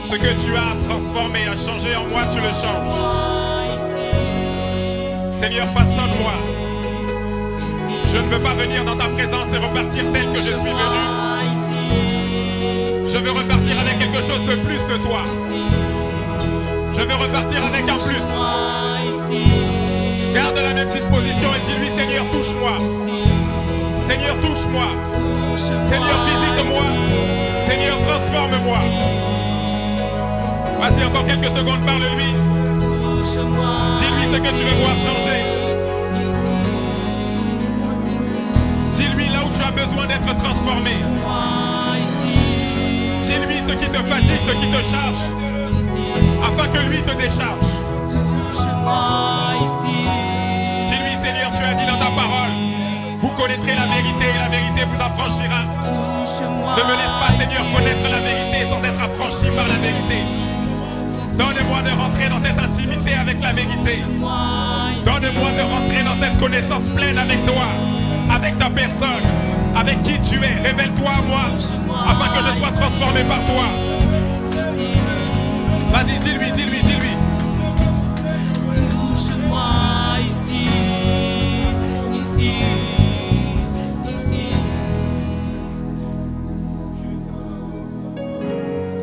Ce que tu as transformé, a changé en moi, tu le changes. Seigneur, façonne-moi. Je ne veux pas venir dans ta présence et repartir tel que je suis venu. Je veux repartir avec quelque chose de plus de toi. Je veux repartir avec un plus. Garde la même disposition et dis-lui, Seigneur, touche-moi. Seigneur, touche-moi. Seigneur, visite-moi. Seigneur, transforme-moi. Vas-y, encore quelques secondes, parle-lui. Dis-lui ce que tu veux voir changer. Dis-lui là où tu as besoin d'être transformé. Dis-lui ce qui te fatigue, ce qui te charge, afin que lui te décharge. Dis-lui, Seigneur, tu as dit dans ta parole, vous connaîtrez la vérité et la vérité vous affranchira. Ne me laisse pas, Seigneur, connaître la vérité sans être affranchi par la vérité. Donne-moi de rentrer dans cette intimité avec la vérité. Donne-moi de rentrer dans cette connaissance pleine avec toi, avec ta personne, avec qui tu es. Révèle-toi à moi, afin que je sois transformé par toi. Vas-y, dis-lui, dis-lui, dis-lui. Touche-moi ici, ici, ici.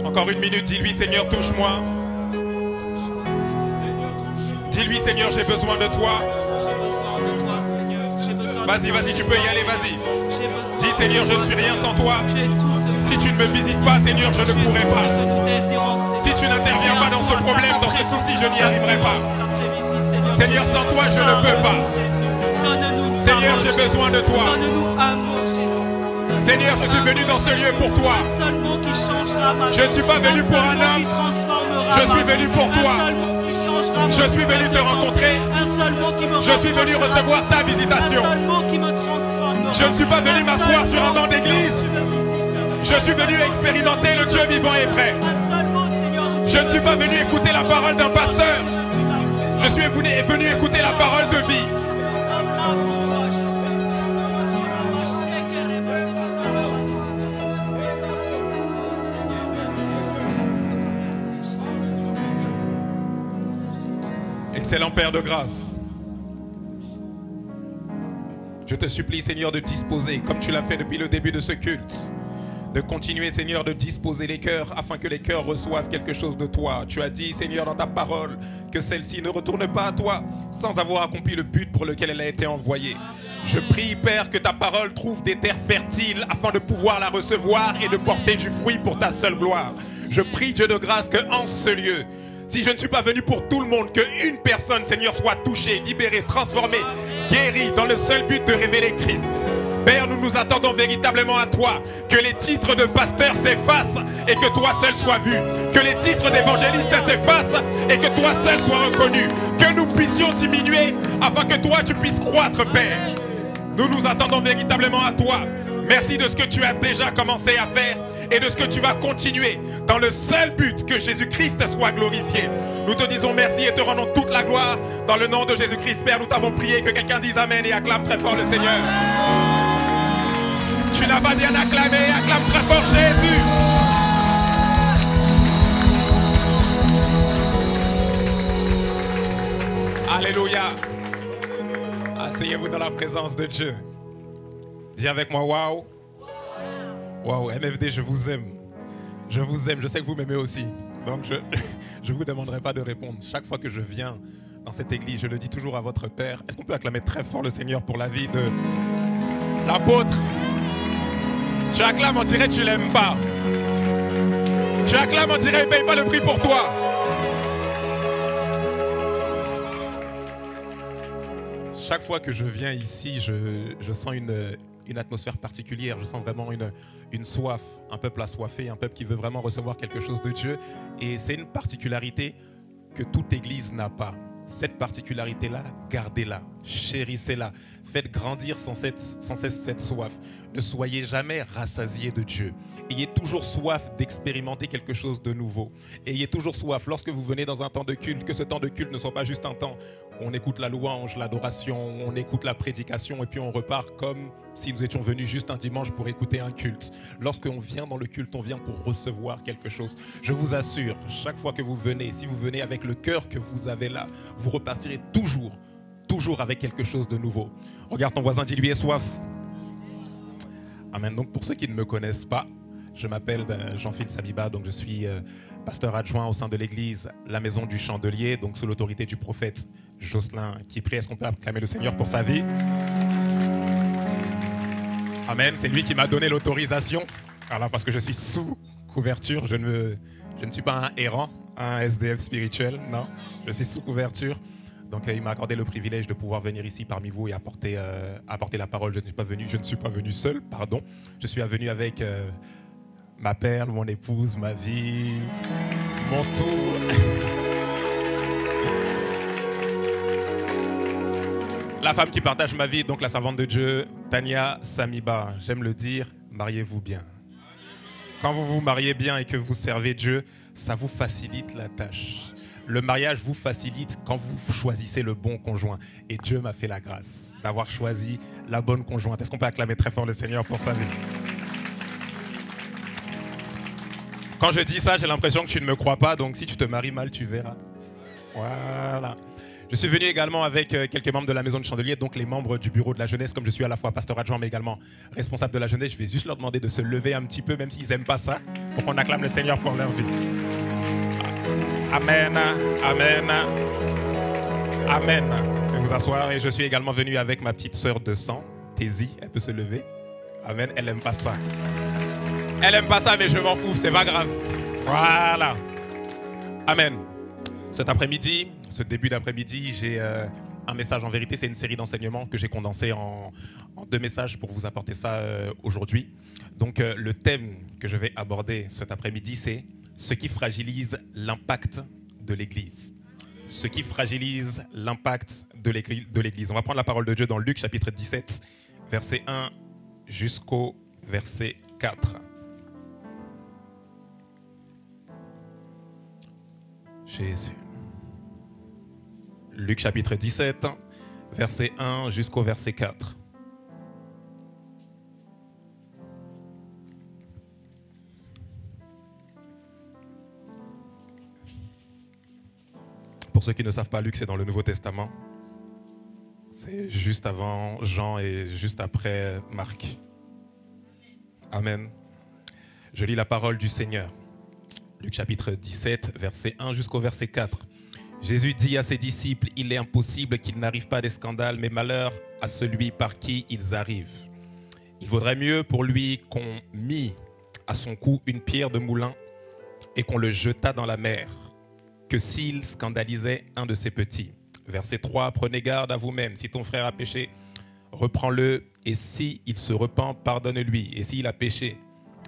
Encore une minute, dis-lui, Seigneur, touche-moi. Dis-lui, Seigneur, j'ai besoin de toi. J'ai besoin de toi, Seigneur. J'ai besoin Vas-y, de toi, vas-y, tu peux y aller, vas-y. J'ai besoin Dis, Seigneur, je ne suis rien sans toi. Tu es tout ce Si tu ne me visites pas, Seigneur, je ne pourrai pas. Si tu n'interviens pas dans ce problème, dans ce souci, je n'y arriverai pas. Seigneur, sans toi, je ne peux pas. Seigneur, j'ai besoin de toi. Donne-nous amour, Jésus. Seigneur, je suis venu dans ce lieu pour toi. Un seul mot qui changera ma vie. Je ne suis pas venu pour un homme. Je suis venu pour toi. Je suis venu te rencontrer. Je suis venu recevoir ta visitation. Je ne suis pas venu m'asseoir sur un banc d'église. Je suis venu expérimenter le Dieu vivant et vrai. Je ne suis pas venu écouter la parole d'un pasteur. Je suis venu écouter la parole de vie. Excellent Père de grâce, je te supplie, Seigneur, de disposer, comme tu l'as fait depuis le début de ce culte, de continuer, Seigneur, de disposer les cœurs afin que les cœurs reçoivent quelque chose de toi. Tu as dit, Seigneur, dans ta parole, que celle-ci ne retourne pas à toi sans avoir accompli le but pour lequel elle a été envoyée. Je prie, Père, que ta parole trouve des terres fertiles afin de pouvoir la recevoir et de porter du fruit pour ta seule gloire. Je prie, Dieu de grâce, qu'en ce lieu, si je ne suis pas venu pour tout le monde, qu'une personne, Seigneur, soit touchée, libérée, transformée, guérie, dans le seul but de révéler Christ. Père, nous nous attendons véritablement à toi, que les titres de pasteur s'effacent et que toi seul sois vu, que les titres d'évangéliste s'effacent et que toi seul sois reconnu, que nous puissions diminuer afin que toi tu puisses croître, Père. Nous nous attendons véritablement à toi. Merci de ce que tu as déjà commencé à faire et de ce que tu vas continuer dans le seul but que Jésus-Christ soit glorifié. Nous te disons merci et te rendons toute la gloire. Dans le nom de Jésus-Christ, Père, nous t'avons prié. Que quelqu'un dise Amen et acclame très fort le Seigneur. Tu n'as pas bien acclamé, acclame très fort Jésus. Alléluia. Asseyez-vous dans la présence de Dieu. Dis avec moi, waouh. Waouh, MFD, je vous aime. Je vous aime, je sais que vous m'aimez aussi. Donc je ne vous demanderai pas de répondre. Chaque fois que je viens dans cette église, je le dis toujours à votre Père. Est-ce qu'on peut acclamer très fort le Seigneur pour la vie de l'apôtre? Tu acclames, on dirait que tu ne l'aimes pas. Tu acclames, on dirait qu'il ne paye pas le prix pour toi. Chaque fois que je viens ici, je sens une atmosphère particulière. Je sens vraiment une soif, un peuple assoiffé, un peuple qui veut vraiment recevoir quelque chose de Dieu. Et c'est une particularité que toute église n'a pas. Cette particularité-là, gardez-la, chérissez-la, faites grandir sans cesse cette soif. Ne soyez jamais rassasiés de Dieu. Ayez toujours soif d'expérimenter quelque chose de nouveau. Ayez toujours soif, lorsque vous venez dans un temps de culte, que ce temps de culte ne soit pas juste un temps où on écoute la louange, l'adoration, on écoute la prédication et puis on repart comme si nous étions venus juste un dimanche pour écouter un culte. Lorsqu'on vient dans le culte, on vient pour recevoir quelque chose. Je vous assure, chaque fois que vous venez, si vous venez avec le cœur que vous avez là, vous repartirez toujours avec quelque chose de nouveau. Regarde ton voisin, dis-lui, aie soif. Amen. Donc pour ceux qui ne me connaissent pas, je m'appelle Jean-Phil Samiba, donc je suis pasteur adjoint au sein de l'église La Maison du Chandelier, donc sous l'autorité du prophète Jocelyn qui prie. Est-ce qu'on peut acclamer le Seigneur pour sa vie? Amen. C'est lui qui m'a donné l'autorisation. Alors parce que je suis sous couverture, je ne suis pas un errant, un SDF spirituel, non. Je suis sous couverture. Donc il m'a accordé le privilège de pouvoir venir ici parmi vous et apporter la parole. Je ne suis pas venu seul, pardon. Je suis venu avec ma perle, mon épouse, ma vie, mon tout. La femme qui partage ma vie, donc la servante de Dieu, Tania Samiba. J'aime le dire, mariez-vous bien. Quand vous vous mariez bien et que vous servez Dieu, ça vous facilite la tâche. Le mariage vous facilite quand vous choisissez le bon conjoint. Et Dieu m'a fait la grâce d'avoir choisi la bonne conjointe. Est-ce qu'on peut acclamer très fort le Seigneur pour sa vie? Quand je dis ça, j'ai l'impression que tu ne me crois pas. Donc si tu te maries mal, tu verras. Voilà. Je suis venu également avec quelques membres de la Maison du Chandelier, donc les membres du bureau de la jeunesse. Comme je suis à la fois pasteur adjoint, mais également responsable de la jeunesse, je vais juste leur demander de se lever un petit peu, même s'ils n'aiment pas ça, pour qu'on acclame le Seigneur pour leur vie. Amen, amen, amen. Je vais vous asseoir et je suis également venu avec ma petite sœur de sang, Tézi. Elle peut se lever. Amen, elle n'aime pas ça. Elle n'aime pas ça, mais je m'en fous, c'est pas grave. Voilà. Amen. Cet après-midi, ce début d'après-midi, j'ai un message en vérité. C'est une série d'enseignements que j'ai condensé en 2 messages pour vous apporter ça aujourd'hui. Donc le thème que je vais aborder cet après-midi, c'est ce qui fragilise l'impact de l'Église. Ce qui fragilise l'impact de l'Église. On va prendre la parole de Dieu dans Luc chapitre 17, verset 1 jusqu'au verset 4. Jésus. Luc chapitre 17, verset 1 jusqu'au verset 4. Pour ceux qui ne savent pas, Luc, c'est dans le Nouveau Testament. C'est juste avant Jean et juste après Marc. Amen. Je lis la parole du Seigneur. Luc chapitre 17, verset 1 jusqu'au verset 4. Jésus dit à ses disciples, « Il est impossible qu'il n'arrive pas des scandales, mais malheur à celui par qui ils arrivent. Il vaudrait mieux pour lui qu'on mît à son cou une pierre de moulin et qu'on le jetât dans la mer, que s'il scandalisait un de ses petits. » Verset 3, « Prenez garde à vous-même, si ton frère a péché, reprends-le, et si il se repent, pardonne-lui. Et s'il a péché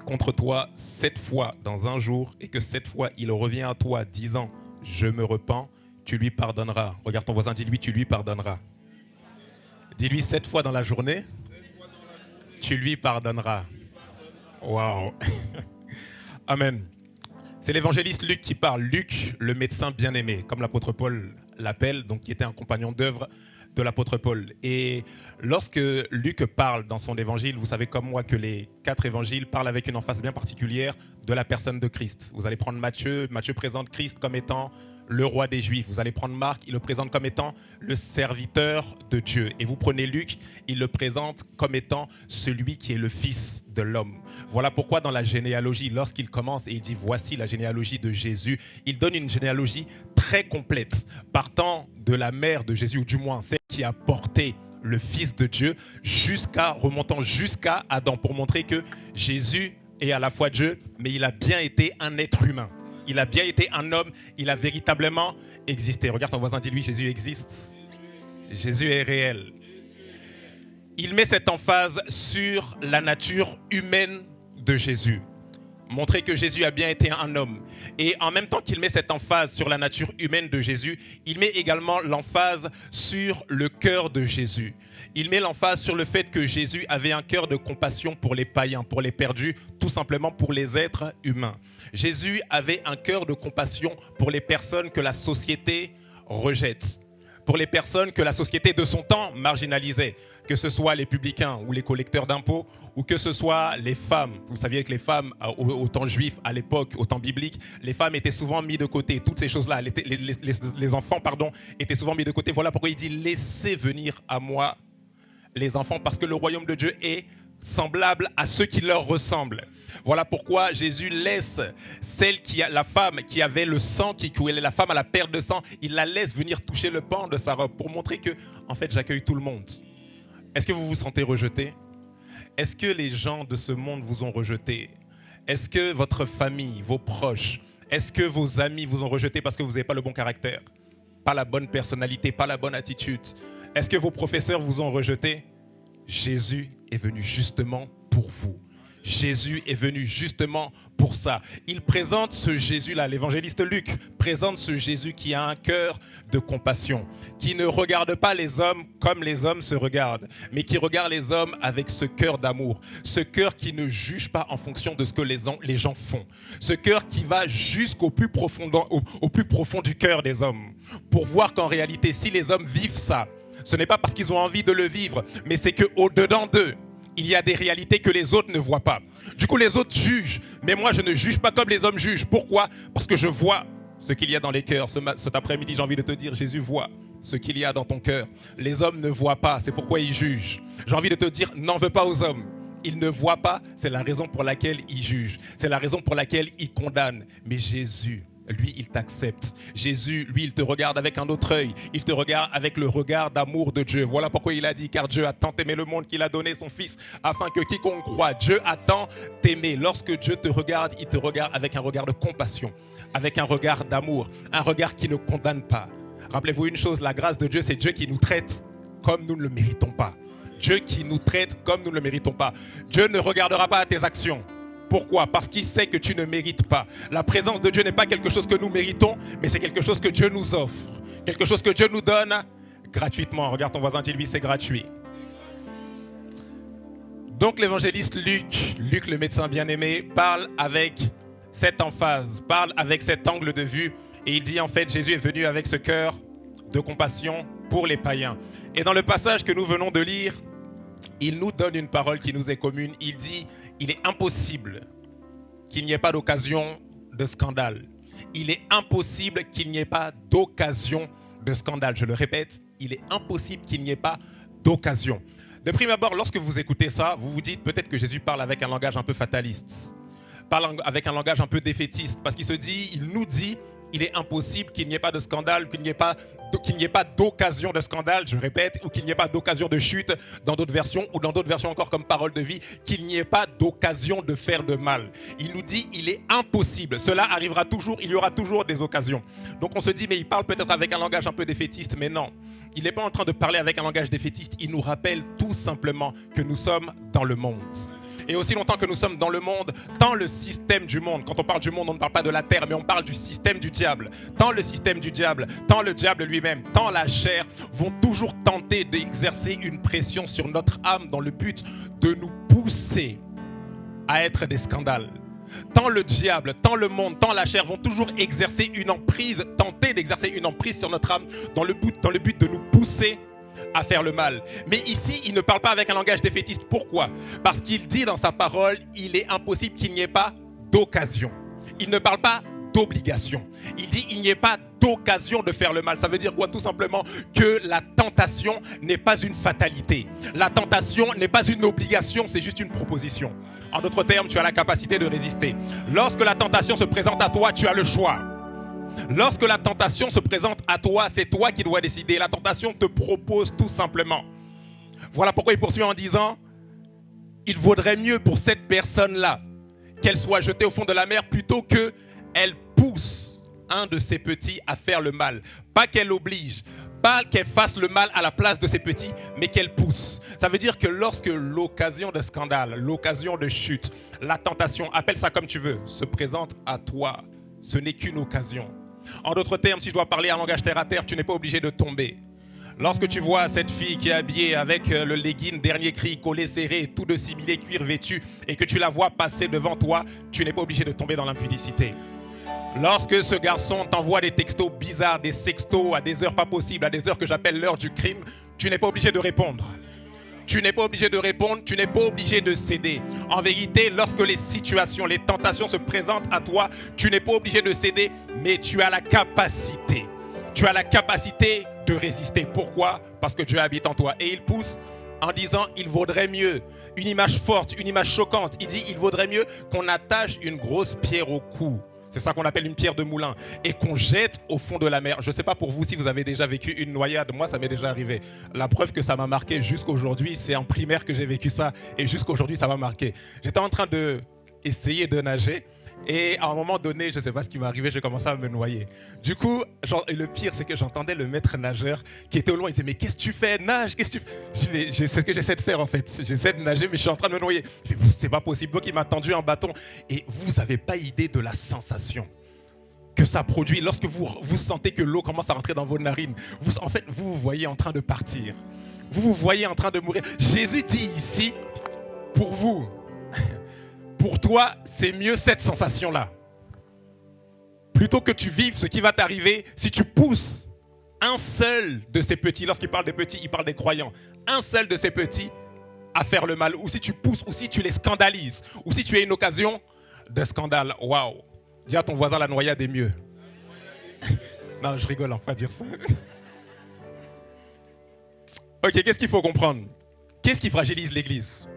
contre toi 7 fois dans un jour, et que 7 fois il revient à toi disant, je me repens, tu lui pardonneras. » Regarde ton voisin, dis-lui, tu lui pardonneras. Dis-lui 7 fois dans la journée, tu lui pardonneras. Waouh. Amen. C'est l'évangéliste Luc qui parle. Luc, le médecin bien-aimé, comme l'apôtre Paul l'appelle, donc qui était un compagnon d'œuvre de l'apôtre Paul. Et lorsque Luc parle dans son évangile, vous savez comme moi que les 4 évangiles parlent avec une emphase bien particulière de la personne de Christ. Vous allez prendre Matthieu, Matthieu présente Christ comme étant le roi des Juifs. Vous allez prendre Marc, il le présente comme étant le serviteur de Dieu. Et vous prenez Luc, il le présente comme étant celui qui est le fils de l'homme. Voilà pourquoi dans la généalogie, lorsqu'il commence et il dit voici la généalogie de Jésus, il donne une généalogie très complète, partant de la mère de Jésus, ou du moins celle qui a porté le Fils de Dieu, remontant jusqu'à Adam, pour montrer que Jésus est à la fois Dieu, mais il a bien été un être humain. Il a bien été un homme, il a véritablement existé. Regarde ton voisin, dis-lui, Jésus existe. Jésus est réel. Il met cette emphase sur la nature humaine de Jésus. montrer que Jésus a bien été un homme. Et en même temps qu'il met cette emphase sur la nature humaine de Jésus, il met également l'emphase sur le cœur de Jésus. Il met l'emphase sur le fait que Jésus avait un cœur de compassion pour les païens, pour les perdus, tout simplement pour les êtres humains. Jésus avait un cœur de compassion pour les personnes que la société rejette, pour les personnes que la société de son temps marginalisait, que ce soit les publicains ou les collecteurs d'impôts, ou que ce soit les femmes. Vous saviez que les femmes, au temps juif, à l'époque, au temps biblique, les femmes étaient souvent mises de côté. Toutes ces choses-là, les enfants, étaient souvent mis de côté. Voilà pourquoi il dit « Laissez venir à moi les enfants, parce que le royaume de Dieu est semblable à ceux qui leur ressemblent. » Voilà pourquoi Jésus laisse la femme qui avait le sang qui coulait, la femme à la perte de sang, il la laisse venir toucher le pan de sa robe pour montrer que, en fait, j'accueille tout le monde. Est-ce que vous vous sentez rejeté? Est-ce que les gens de ce monde vous ont rejeté? Est-ce que votre famille, vos proches, est-ce que vos amis vous ont rejeté parce que vous n'avez pas le bon caractère, pas la bonne personnalité, pas la bonne attitude? Est-ce que vos professeurs vous ont rejeté? Jésus est venu justement pour vous. Jésus est venu justement pour ça. Il présente ce Jésus-là, l'évangéliste Luc présente ce Jésus qui a un cœur de compassion, qui ne regarde pas les hommes comme les hommes se regardent, mais qui regarde les hommes avec ce cœur d'amour, ce cœur qui ne juge pas en fonction de ce que les gens font, ce cœur qui va jusqu'au plus profond, au plus profond du cœur des hommes, pour voir qu'en réalité, si les hommes vivent ça, ce n'est pas parce qu'ils ont envie de le vivre, mais c'est qu'au-dedans d'eux, il y a des réalités que les autres ne voient pas. Du coup, les autres jugent. Mais moi, je ne juge pas comme les hommes jugent. Pourquoi? Parce que je vois ce qu'il y a dans les cœurs. Cet après-midi, j'ai envie de te dire, Jésus voit ce qu'il y a dans ton cœur. Les hommes ne voient pas, c'est pourquoi ils jugent. J'ai envie de te dire, n'en veux pas aux hommes. Ils ne voient pas, c'est la raison pour laquelle ils jugent. C'est la raison pour laquelle ils condamnent. Mais Jésus, lui, il t'accepte. Jésus, lui, il te regarde avec un autre œil. Il te regarde avec le regard d'amour de Dieu. Voilà pourquoi il a dit, car Dieu a tant aimé le monde qu'il a donné son Fils, afin que quiconque croit, Dieu a tant aimé. Lorsque Dieu te regarde, il te regarde avec un regard de compassion, avec un regard d'amour, un regard qui ne condamne pas. Rappelez-vous une chose, la grâce de Dieu, c'est Dieu qui nous traite comme nous ne le méritons pas. Dieu qui nous traite comme nous ne le méritons pas. Dieu ne regardera pas à tes actions. Pourquoi? Parce qu'il sait que tu ne mérites pas. La présence de Dieu n'est pas quelque chose que nous méritons, mais c'est quelque chose que Dieu nous offre. Quelque chose que Dieu nous donne gratuitement. Regarde ton voisin, dis-lui, c'est gratuit. Donc l'évangéliste Luc le médecin bien-aimé, parle avec cette emphase, parle avec cet angle de vue. Et il dit en fait, Jésus est venu avec ce cœur de compassion pour les païens. Et dans le passage que nous venons de lire, il nous donne une parole qui nous est commune. Il dit, il est impossible qu'il n'y ait pas d'occasion de scandale. Il est impossible qu'il n'y ait pas d'occasion de scandale. Je le répète, il est impossible qu'il n'y ait pas d'occasion. De prime abord, lorsque vous écoutez ça, vous vous dites peut-être que Jésus parle avec un langage un peu fataliste, parle avec un langage un peu défaitiste, parce qu'il se dit, il nous dit, il est impossible qu'il n'y ait pas de scandale, qu'il n'y ait pas d'occasion de scandale, je répète, ou qu'il n'y ait pas d'occasion de chute dans d'autres versions, ou dans d'autres versions encore comme parole de vie, qu'il n'y ait pas d'occasion de faire de mal. Il nous dit, il est impossible. Cela arrivera toujours, il y aura toujours des occasions. Donc on se dit, mais il parle peut-être avec un langage un peu défaitiste, mais non. Il n'est pas en train de parler avec un langage défaitiste, il nous rappelle tout simplement que nous sommes dans le monde. Et aussi longtemps que nous sommes dans le monde, tant le système du monde, quand on parle du monde, on ne parle pas de la terre, mais on parle du système du diable. Tant le système du diable, tant le diable lui-même, tant la chair vont toujours tenter d'exercer une pression sur notre âme dans le but de nous pousser à être des scandales. Tant le diable, tant le monde, tant la chair vont toujours exercer une emprise, tenter d'exercer une emprise sur notre âme dans le but de nous pousser à faire le mal. Mais ici, il ne parle pas avec un langage défaitiste. Pourquoi? Parce qu'il dit dans sa parole, il est impossible qu'il n'y ait pas d'occasion. Il ne parle pas d'obligation. Il dit, il n'y ait pas d'occasion de faire le mal. Ça veut dire quoi? Tout simplement que la tentation n'est pas une fatalité. La tentation n'est pas une obligation, c'est juste une proposition. En d'autres termes, tu as la capacité de résister. Lorsque la tentation se présente à toi, tu as le choix. Lorsque la tentation se présente à toi, c'est toi qui dois décider. La tentation te propose tout simplement. Voilà pourquoi il poursuit en disant, il vaudrait mieux pour cette personne-là qu'elle soit jetée au fond de la mer plutôt qu'elle pousse un de ses petits à faire le mal. Pas qu'elle oblige, pas qu'elle fasse le mal à la place de ses petits, mais qu'elle pousse. Ça veut dire que lorsque l'occasion de scandale, l'occasion de chute, la tentation, appelle ça comme tu veux, se présente à toi, ce n'est qu'une occasion. En d'autres termes, si je dois parler un langage terre à terre, tu n'es pas obligé de tomber. Lorsque tu vois cette fille qui est habillée avec le legging dernier cri, collet serré, tout de similé, cuir vêtu, et que tu la vois passer devant toi, tu n'es pas obligé de tomber dans l'impudicité. Lorsque ce garçon t'envoie des textos bizarres, des sextos à des heures pas possibles, à des heures que j'appelle l'heure du crime, tu n'es pas obligé de répondre. Tu n'es pas obligé de répondre, tu n'es pas obligé de céder. En vérité, lorsque les situations, les tentations se présentent à toi, tu n'es pas obligé de céder, mais tu as la capacité. Tu as la capacité de résister. Pourquoi? Parce que Dieu habite en toi. Et il pousse en disant, il vaudrait mieux. Une image forte, une image choquante. Il dit, il vaudrait mieux qu'on attache une grosse pierre au cou. C'est ça qu'on appelle une pierre de moulin. Et qu'on jette au fond de la mer. Je ne sais pas pour vous si vous avez déjà vécu une noyade. Moi, ça m'est déjà arrivé. La preuve que ça m'a marqué jusqu'aujourd'hui, c'est en primaire que j'ai vécu ça. Et jusqu'aujourd'hui, ça m'a marqué. J'étais en train d'essayer de nager. Et à un moment donné, je ne sais pas ce qui m'est arrivé, j'ai commencé à me noyer. Du coup, et le pire, c'est que j'entendais le maître nageur qui était au loin. Il disait, mais qu'est-ce que tu fais? Nage, qu'est-ce que tu fais? C'est ce que j'essaie de faire en fait. J'essaie de nager, mais je suis en train de me noyer. Il fait, c'est pas possible. Donc il m'a tendu un bâton. Et vous n'avez pas idée de la sensation que ça produit lorsque vous sentez que l'eau commence à rentrer dans vos narines. En fait, vous vous voyez en train de partir. Vous vous voyez en train de mourir. Jésus dit ici, pour vous... Pour toi, c'est mieux cette sensation-là. Plutôt que tu vives ce qui va t'arriver si tu pousses un seul de ces petits, lorsqu'il parle des petits, il parle des croyants, un seul de ces petits à faire le mal, ou si tu pousses, ou si tu les scandalises, ou si tu as une occasion de scandale. Waouh! Dis à ton voisin, la noyade est mieux. Non, je rigole, on va pas dire ça. Ok, qu'est-ce qu'il faut comprendre? Qu'est-ce qui fragilise l'Église?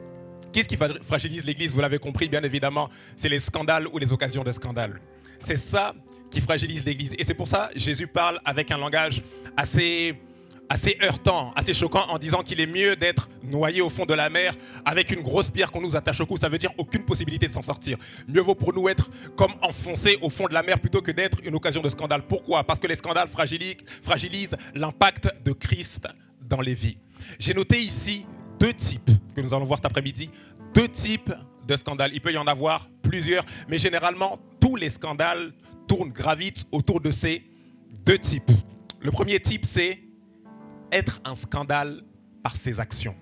Qu'est-ce qui fragilise l'Église? Vous l'avez compris, bien évidemment, c'est les scandales ou les occasions de scandale. C'est ça qui fragilise l'Église. Et c'est pour ça que Jésus parle avec un langage assez heurtant, assez choquant, en disant qu'il est mieux d'être noyé au fond de la mer avec une grosse pierre qu'on nous attache au cou. Ça veut dire aucune possibilité de s'en sortir. Mieux vaut pour nous être comme enfoncés au fond de la mer plutôt que d'être une occasion de scandale. Pourquoi? Parce que les scandales fragilisent l'impact de Christ dans les vies. J'ai noté ici deux types que nous allons voir cet après-midi, deux types de scandales. Il peut y en avoir plusieurs, mais généralement, tous les scandales gravitent autour de ces deux types. Le premier type, c'est être un scandale par ses actions.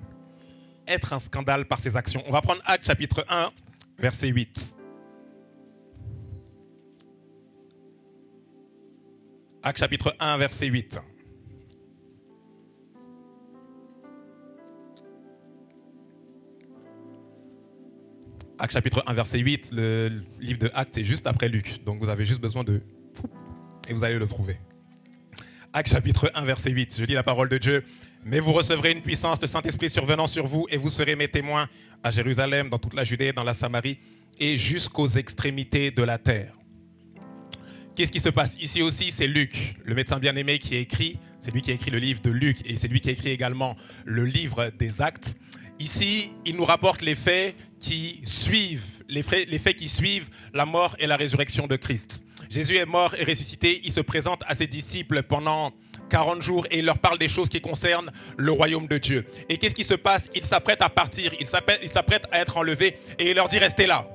Être un scandale par ses actions. On va prendre Actes chapitre 1, verset 8. Actes chapitre 1, verset 8. Actes chapitre 1, verset 8, le livre de Actes, c'est juste après Luc. Donc vous avez juste besoin de... Et vous allez le trouver. Actes chapitre 1, verset 8, je lis la parole de Dieu. « Mais vous recevrez une puissance, le Saint-Esprit survenant sur vous, et vous serez mes témoins à Jérusalem, dans toute la Judée, dans la Samarie, et jusqu'aux extrémités de la terre. » Qu'est-ce qui se passe? Ici aussi, c'est Luc, le médecin bien-aimé qui a écrit, c'est lui qui a écrit le livre de Luc, et c'est lui qui a écrit également le livre des Actes. Ici, il nous rapporte les faits qui suivent la mort et la résurrection de Christ. Jésus est mort et ressuscité, il se présente à ses disciples pendant 40 jours et il leur parle des choses qui concernent le royaume de Dieu. Et qu'est-ce qui se passe? Il s'apprête à partir, il s'apprête à être enlevé et il leur dit restez là.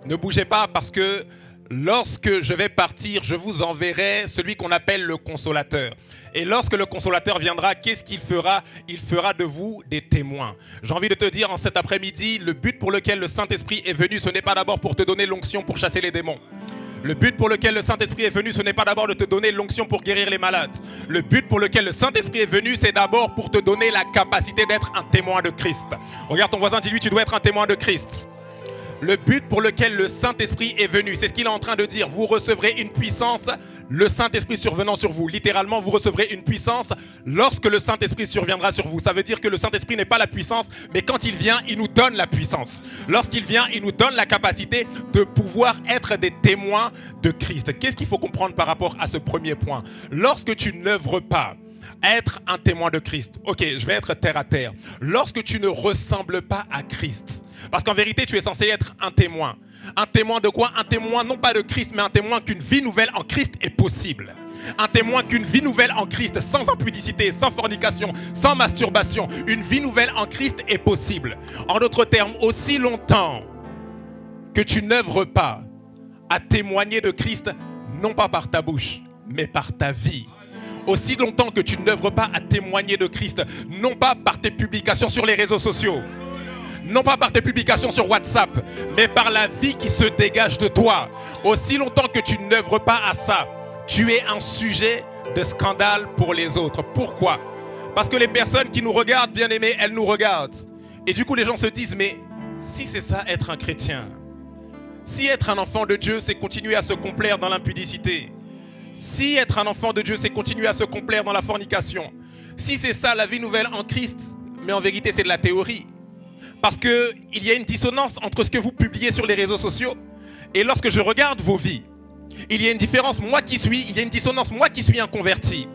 Ne bougez pas parce que lorsque je vais partir, je vous enverrai celui qu'on appelle le consolateur. Et lorsque le consolateur viendra, qu'est-ce qu'il fera? Il fera de vous des témoins. J'ai envie de te dire en cet après-midi, le but pour lequel le Saint-Esprit est venu, ce n'est pas d'abord pour te donner l'onction pour chasser les démons. Le but pour lequel le Saint-Esprit est venu, ce n'est pas d'abord de te donner l'onction pour guérir les malades. Le but pour lequel le Saint-Esprit est venu, c'est d'abord pour te donner la capacité d'être un témoin de Christ. Regarde ton voisin, dis-lui, tu dois être un témoin de Christ. Le but pour lequel le Saint-Esprit est venu, c'est ce qu'il est en train de dire. Vous recevrez une puissance, le Saint-Esprit survenant sur vous. Littéralement, vous recevrez une puissance lorsque le Saint-Esprit surviendra sur vous. Ça veut dire que le Saint-Esprit n'est pas la puissance, mais quand il vient, il nous donne la puissance. Lorsqu'il vient, il nous donne la capacité de pouvoir être des témoins de Christ. Qu'est-ce qu'il faut comprendre par rapport à ce premier point? Lorsque tu n'œuvres pas, être un témoin de Christ. Ok, je vais être terre à terre. Lorsque tu ne ressembles pas à Christ, parce qu'en vérité, tu es censé être un témoin. Un témoin de quoi? Un témoin non pas de Christ, mais un témoin qu'une vie nouvelle en Christ est possible. Un témoin qu'une vie nouvelle en Christ, sans impudicité, sans fornication, sans masturbation, une vie nouvelle en Christ est possible. En d'autres termes, aussi longtemps que tu n'œuvres pas à témoigner de Christ, non pas par ta bouche, mais par ta vie. Aussi longtemps que tu n'œuvres pas à témoigner de Christ, non pas par tes publications sur les réseaux sociaux, non pas par tes publications sur WhatsApp, mais par la vie qui se dégage de toi. Aussi longtemps que tu n'œuvres pas à ça, tu es un sujet de scandale pour les autres. Pourquoi? Parce que les personnes qui nous regardent, bien aimés, elles nous regardent. Et du coup, les gens se disent, mais si c'est ça être un chrétien, si être un enfant de Dieu, c'est continuer à se complaire dans l'impudicité, si être un enfant de Dieu, c'est continuer à se complaire dans la fornication, si c'est ça la vie nouvelle en Christ, mais en vérité, c'est de la théorie. Parce qu'il y a une dissonance entre ce que vous publiez sur les réseaux sociaux et lorsque je regarde vos vies. Il y a une différence, il y a une dissonance, moi qui suis un converti,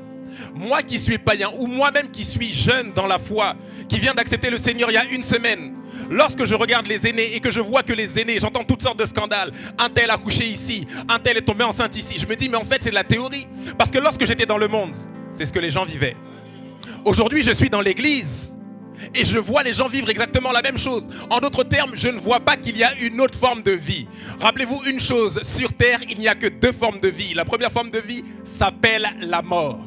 moi qui suis païen, ou moi-même qui suis jeune dans la foi, qui vient d'accepter le Seigneur il y a une semaine. Lorsque je regarde les aînés et que je vois que les aînés, j'entends toutes sortes de scandales, un tel a couché ici, un tel est tombé enceinte ici, je me dis mais en fait c'est de la théorie. Parce que lorsque j'étais dans le monde, c'est ce que les gens vivaient. Aujourd'hui je suis dans l'église et je vois les gens vivre exactement la même chose. En d'autres termes, je ne vois pas qu'il y a une autre forme de vie. Rappelez-vous une chose, sur terre, il n'y a que deux formes de vie. La première forme de vie s'appelle la mort.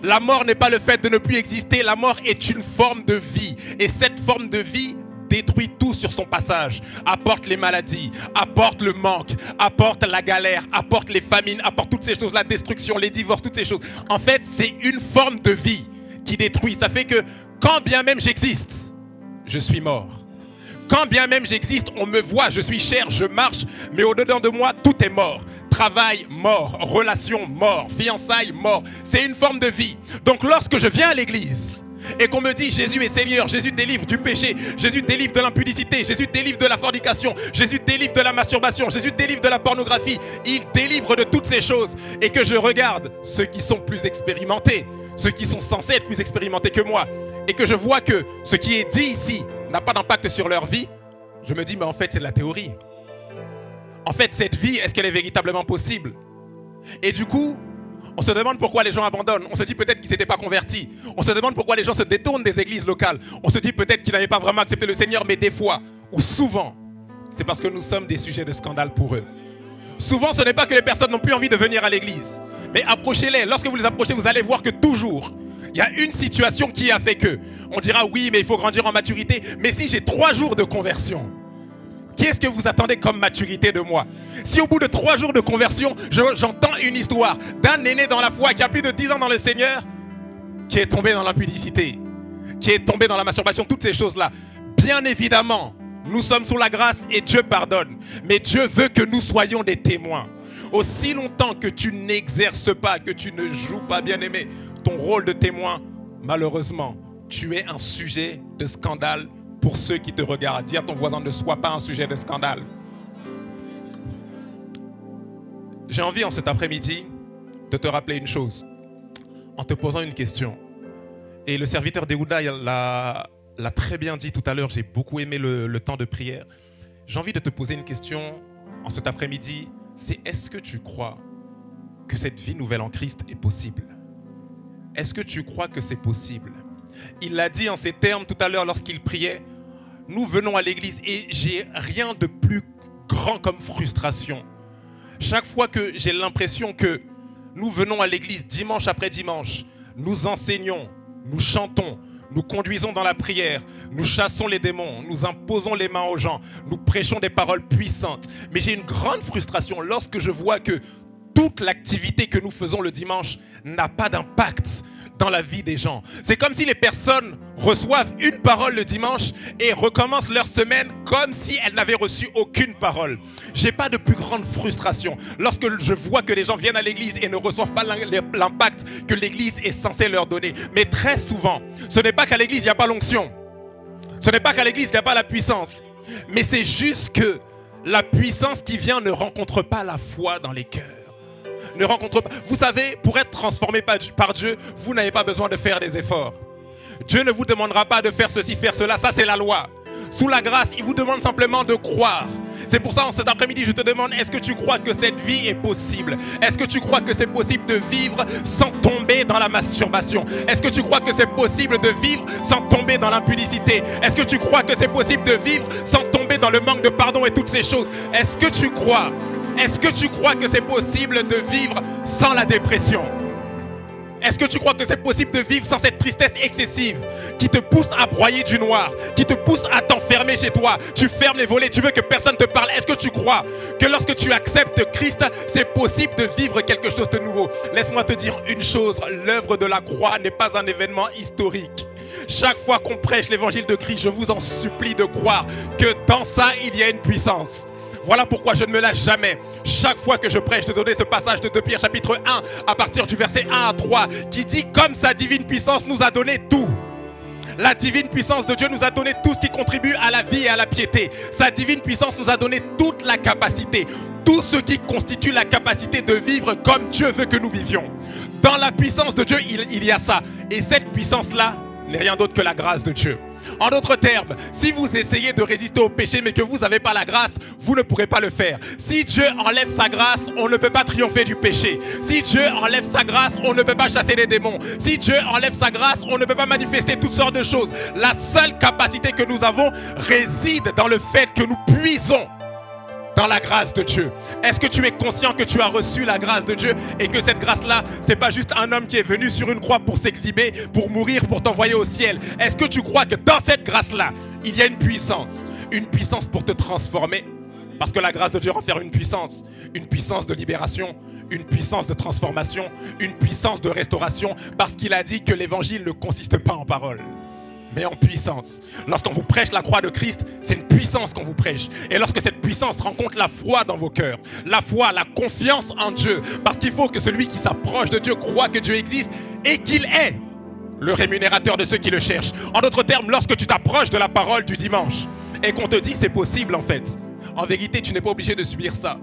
La mort n'est pas le fait de ne plus exister, la mort est une forme de vie. Et cette forme de vie détruit tout sur son passage, apporte les maladies, apporte le manque, apporte la galère, apporte les famines, apporte toutes ces choses, la destruction, les divorces, toutes ces choses. En fait, c'est une forme de vie qui détruit. Ça fait que quand bien même j'existe, je suis mort. Quand bien même j'existe, on me voit, je suis chair, je marche, mais au-dedans de moi, tout est mort. Travail, mort. Relation, mort. Fiançailles, mort. C'est une forme de vie. Donc lorsque je viens à l'église et qu'on me dit Jésus est Seigneur, Jésus délivre du péché, Jésus délivre de l'impudicité, Jésus délivre de la fornication, Jésus délivre de la masturbation, Jésus délivre de la pornographie, il délivre de toutes ces choses, et que je regarde ceux qui sont plus expérimentés, ceux qui sont censés être plus expérimentés que moi, et que je vois que ce qui est dit ici n'a pas d'impact sur leur vie, je me dis mais en fait c'est de la théorie. En fait cette vie, est-ce qu'elle est véritablement possible? Et du coup, on se demande pourquoi les gens abandonnent. On se dit peut-être qu'ils n'étaient pas convertis. On se demande pourquoi les gens se détournent des églises locales. On se dit peut-être qu'ils n'avaient pas vraiment accepté le Seigneur, mais des fois, ou souvent, c'est parce que nous sommes des sujets de scandale pour eux. Souvent, ce n'est pas que les personnes n'ont plus envie de venir à l'église, mais approchez-les. Lorsque vous les approchez, vous allez voir que toujours, il y a une situation qui a fait que. On dira oui, mais il faut grandir en maturité. Mais si j'ai 3 jours de conversion, qu'est-ce que vous attendez comme maturité de moi? Si au bout de 3 jours de conversion, j'entends une histoire d'un aîné dans la foi qui a plus de 10 ans dans le Seigneur, qui est tombé dans l'impudicité, qui est tombé dans la masturbation, toutes ces choses-là. Bien évidemment, nous sommes sous la grâce et Dieu pardonne. Mais Dieu veut que nous soyons des témoins. Aussi longtemps que tu n'exerces pas, que tu ne joues pas, bien-aimé, ton rôle de témoin, malheureusement, tu es un sujet de scandale pour ceux qui te regardent. Dis à ton voisin, ne sois pas un sujet de scandale. J'ai envie en cet après-midi de te rappeler une chose en te posant une question. Et le serviteur d'Eouda l'a très bien dit tout à l'heure, j'ai beaucoup aimé le temps de prière. J'ai envie de te poser une question en cet après-midi, c'est est-ce que tu crois que cette vie nouvelle en Christ est possible? Est-ce que tu crois que c'est possible? Il l'a dit en ces termes tout à l'heure lorsqu'il priait. Nous venons à l'église et j'ai rien de plus grand comme frustration. Chaque fois que j'ai l'impression que nous venons à l'église dimanche après dimanche, nous enseignons, nous chantons, nous conduisons dans la prière, nous chassons les démons, nous imposons les mains aux gens, nous prêchons des paroles puissantes. Mais j'ai une grande frustration lorsque je vois que toute l'activité que nous faisons le dimanche n'a pas d'impact dans la vie des gens. C'est comme si les personnes reçoivent une parole le dimanche et recommencent leur semaine comme si elles n'avaient reçu aucune parole. J'ai pas de plus grande frustration lorsque je vois que les gens viennent à l'église et ne reçoivent pas l'impact que l'église est censée leur donner. Mais très souvent, ce n'est pas qu'à l'église il n'y a pas l'onction. Ce n'est pas qu'à l'église il n'y a pas la puissance. Mais c'est juste que la puissance qui vient ne rencontre pas la foi dans les cœurs. Ne rencontre pas. Vous savez, pour être transformé par Dieu, vous n'avez pas besoin de faire des efforts. Dieu ne vous demandera pas de faire ceci, faire cela, ça c'est la loi. Sous la grâce, il vous demande simplement de croire. C'est pour ça, en cet après-midi, je te demande, est-ce que tu crois que cette vie est possible? Est-ce que tu crois que c'est possible de vivre sans tomber dans la masturbation? Est-ce que tu crois que c'est possible de vivre sans tomber dans l'impudicité? Est-ce que tu crois que c'est possible de vivre sans tomber dans le manque de pardon et toutes ces choses? Est-ce que tu crois que c'est possible de vivre sans la dépression? Est-ce que tu crois que c'est possible de vivre sans cette tristesse excessive qui te pousse à broyer du noir, qui te pousse à t'enfermer chez toi? Tu fermes les volets, tu veux que personne te parle. Est-ce que tu crois que lorsque tu acceptes Christ, c'est possible de vivre quelque chose de nouveau? Laisse-moi te dire une chose, l'œuvre de la croix n'est pas un événement historique. Chaque fois qu'on prêche l'évangile de Christ, je vous en supplie de croire que dans ça, il y a une puissance. Voilà pourquoi je ne me lâche jamais. Chaque fois que je prêche, de donner ce passage de 2 Pierre chapitre 1 à partir du verset 1 à 3 qui dit « Comme sa divine puissance nous a donné tout ». La divine puissance de Dieu nous a donné tout ce qui contribue à la vie et à la piété. Sa divine puissance nous a donné toute la capacité, tout ce qui constitue la capacité de vivre comme Dieu veut que nous vivions. Dans la puissance de Dieu, il y a ça. Et cette puissance-là n'est rien d'autre que la grâce de Dieu. En d'autres termes, si vous essayez de résister au péché mais que vous n'avez pas la grâce, vous ne pourrez pas le faire. Si Dieu enlève sa grâce, on ne peut pas triompher du péché. Si Dieu enlève sa grâce, on ne peut pas chasser les démons. Si Dieu enlève sa grâce, on ne peut pas manifester toutes sortes de choses. La seule capacité que nous avons réside dans le fait que nous puisons dans la grâce de Dieu. Est-ce que tu es conscient que tu as reçu la grâce de Dieu et que cette grâce-là, c'est pas juste un homme qui est venu sur une croix pour s'exhiber, pour mourir, pour t'envoyer au ciel? Est-ce que tu crois que dans cette grâce-là, il y a une puissance pour te transformer? Parce que la grâce de Dieu renferme une puissance de libération, une puissance de transformation, une puissance de restauration, parce qu'il a dit que l'évangile ne consiste pas en paroles, mais en puissance. Lorsqu'on vous prêche la croix de Christ, c'est une puissance qu'on vous prêche. Et lorsque cette puissance rencontre la foi dans vos cœurs, la foi, la confiance en Dieu, parce qu'il faut que celui qui s'approche de Dieu croit que Dieu existe et qu'il est le rémunérateur de ceux qui le cherchent. En d'autres termes, lorsque tu t'approches de la parole du dimanche et qu'on te dit c'est possible en fait, en vérité tu n'es pas obligé de subir ça.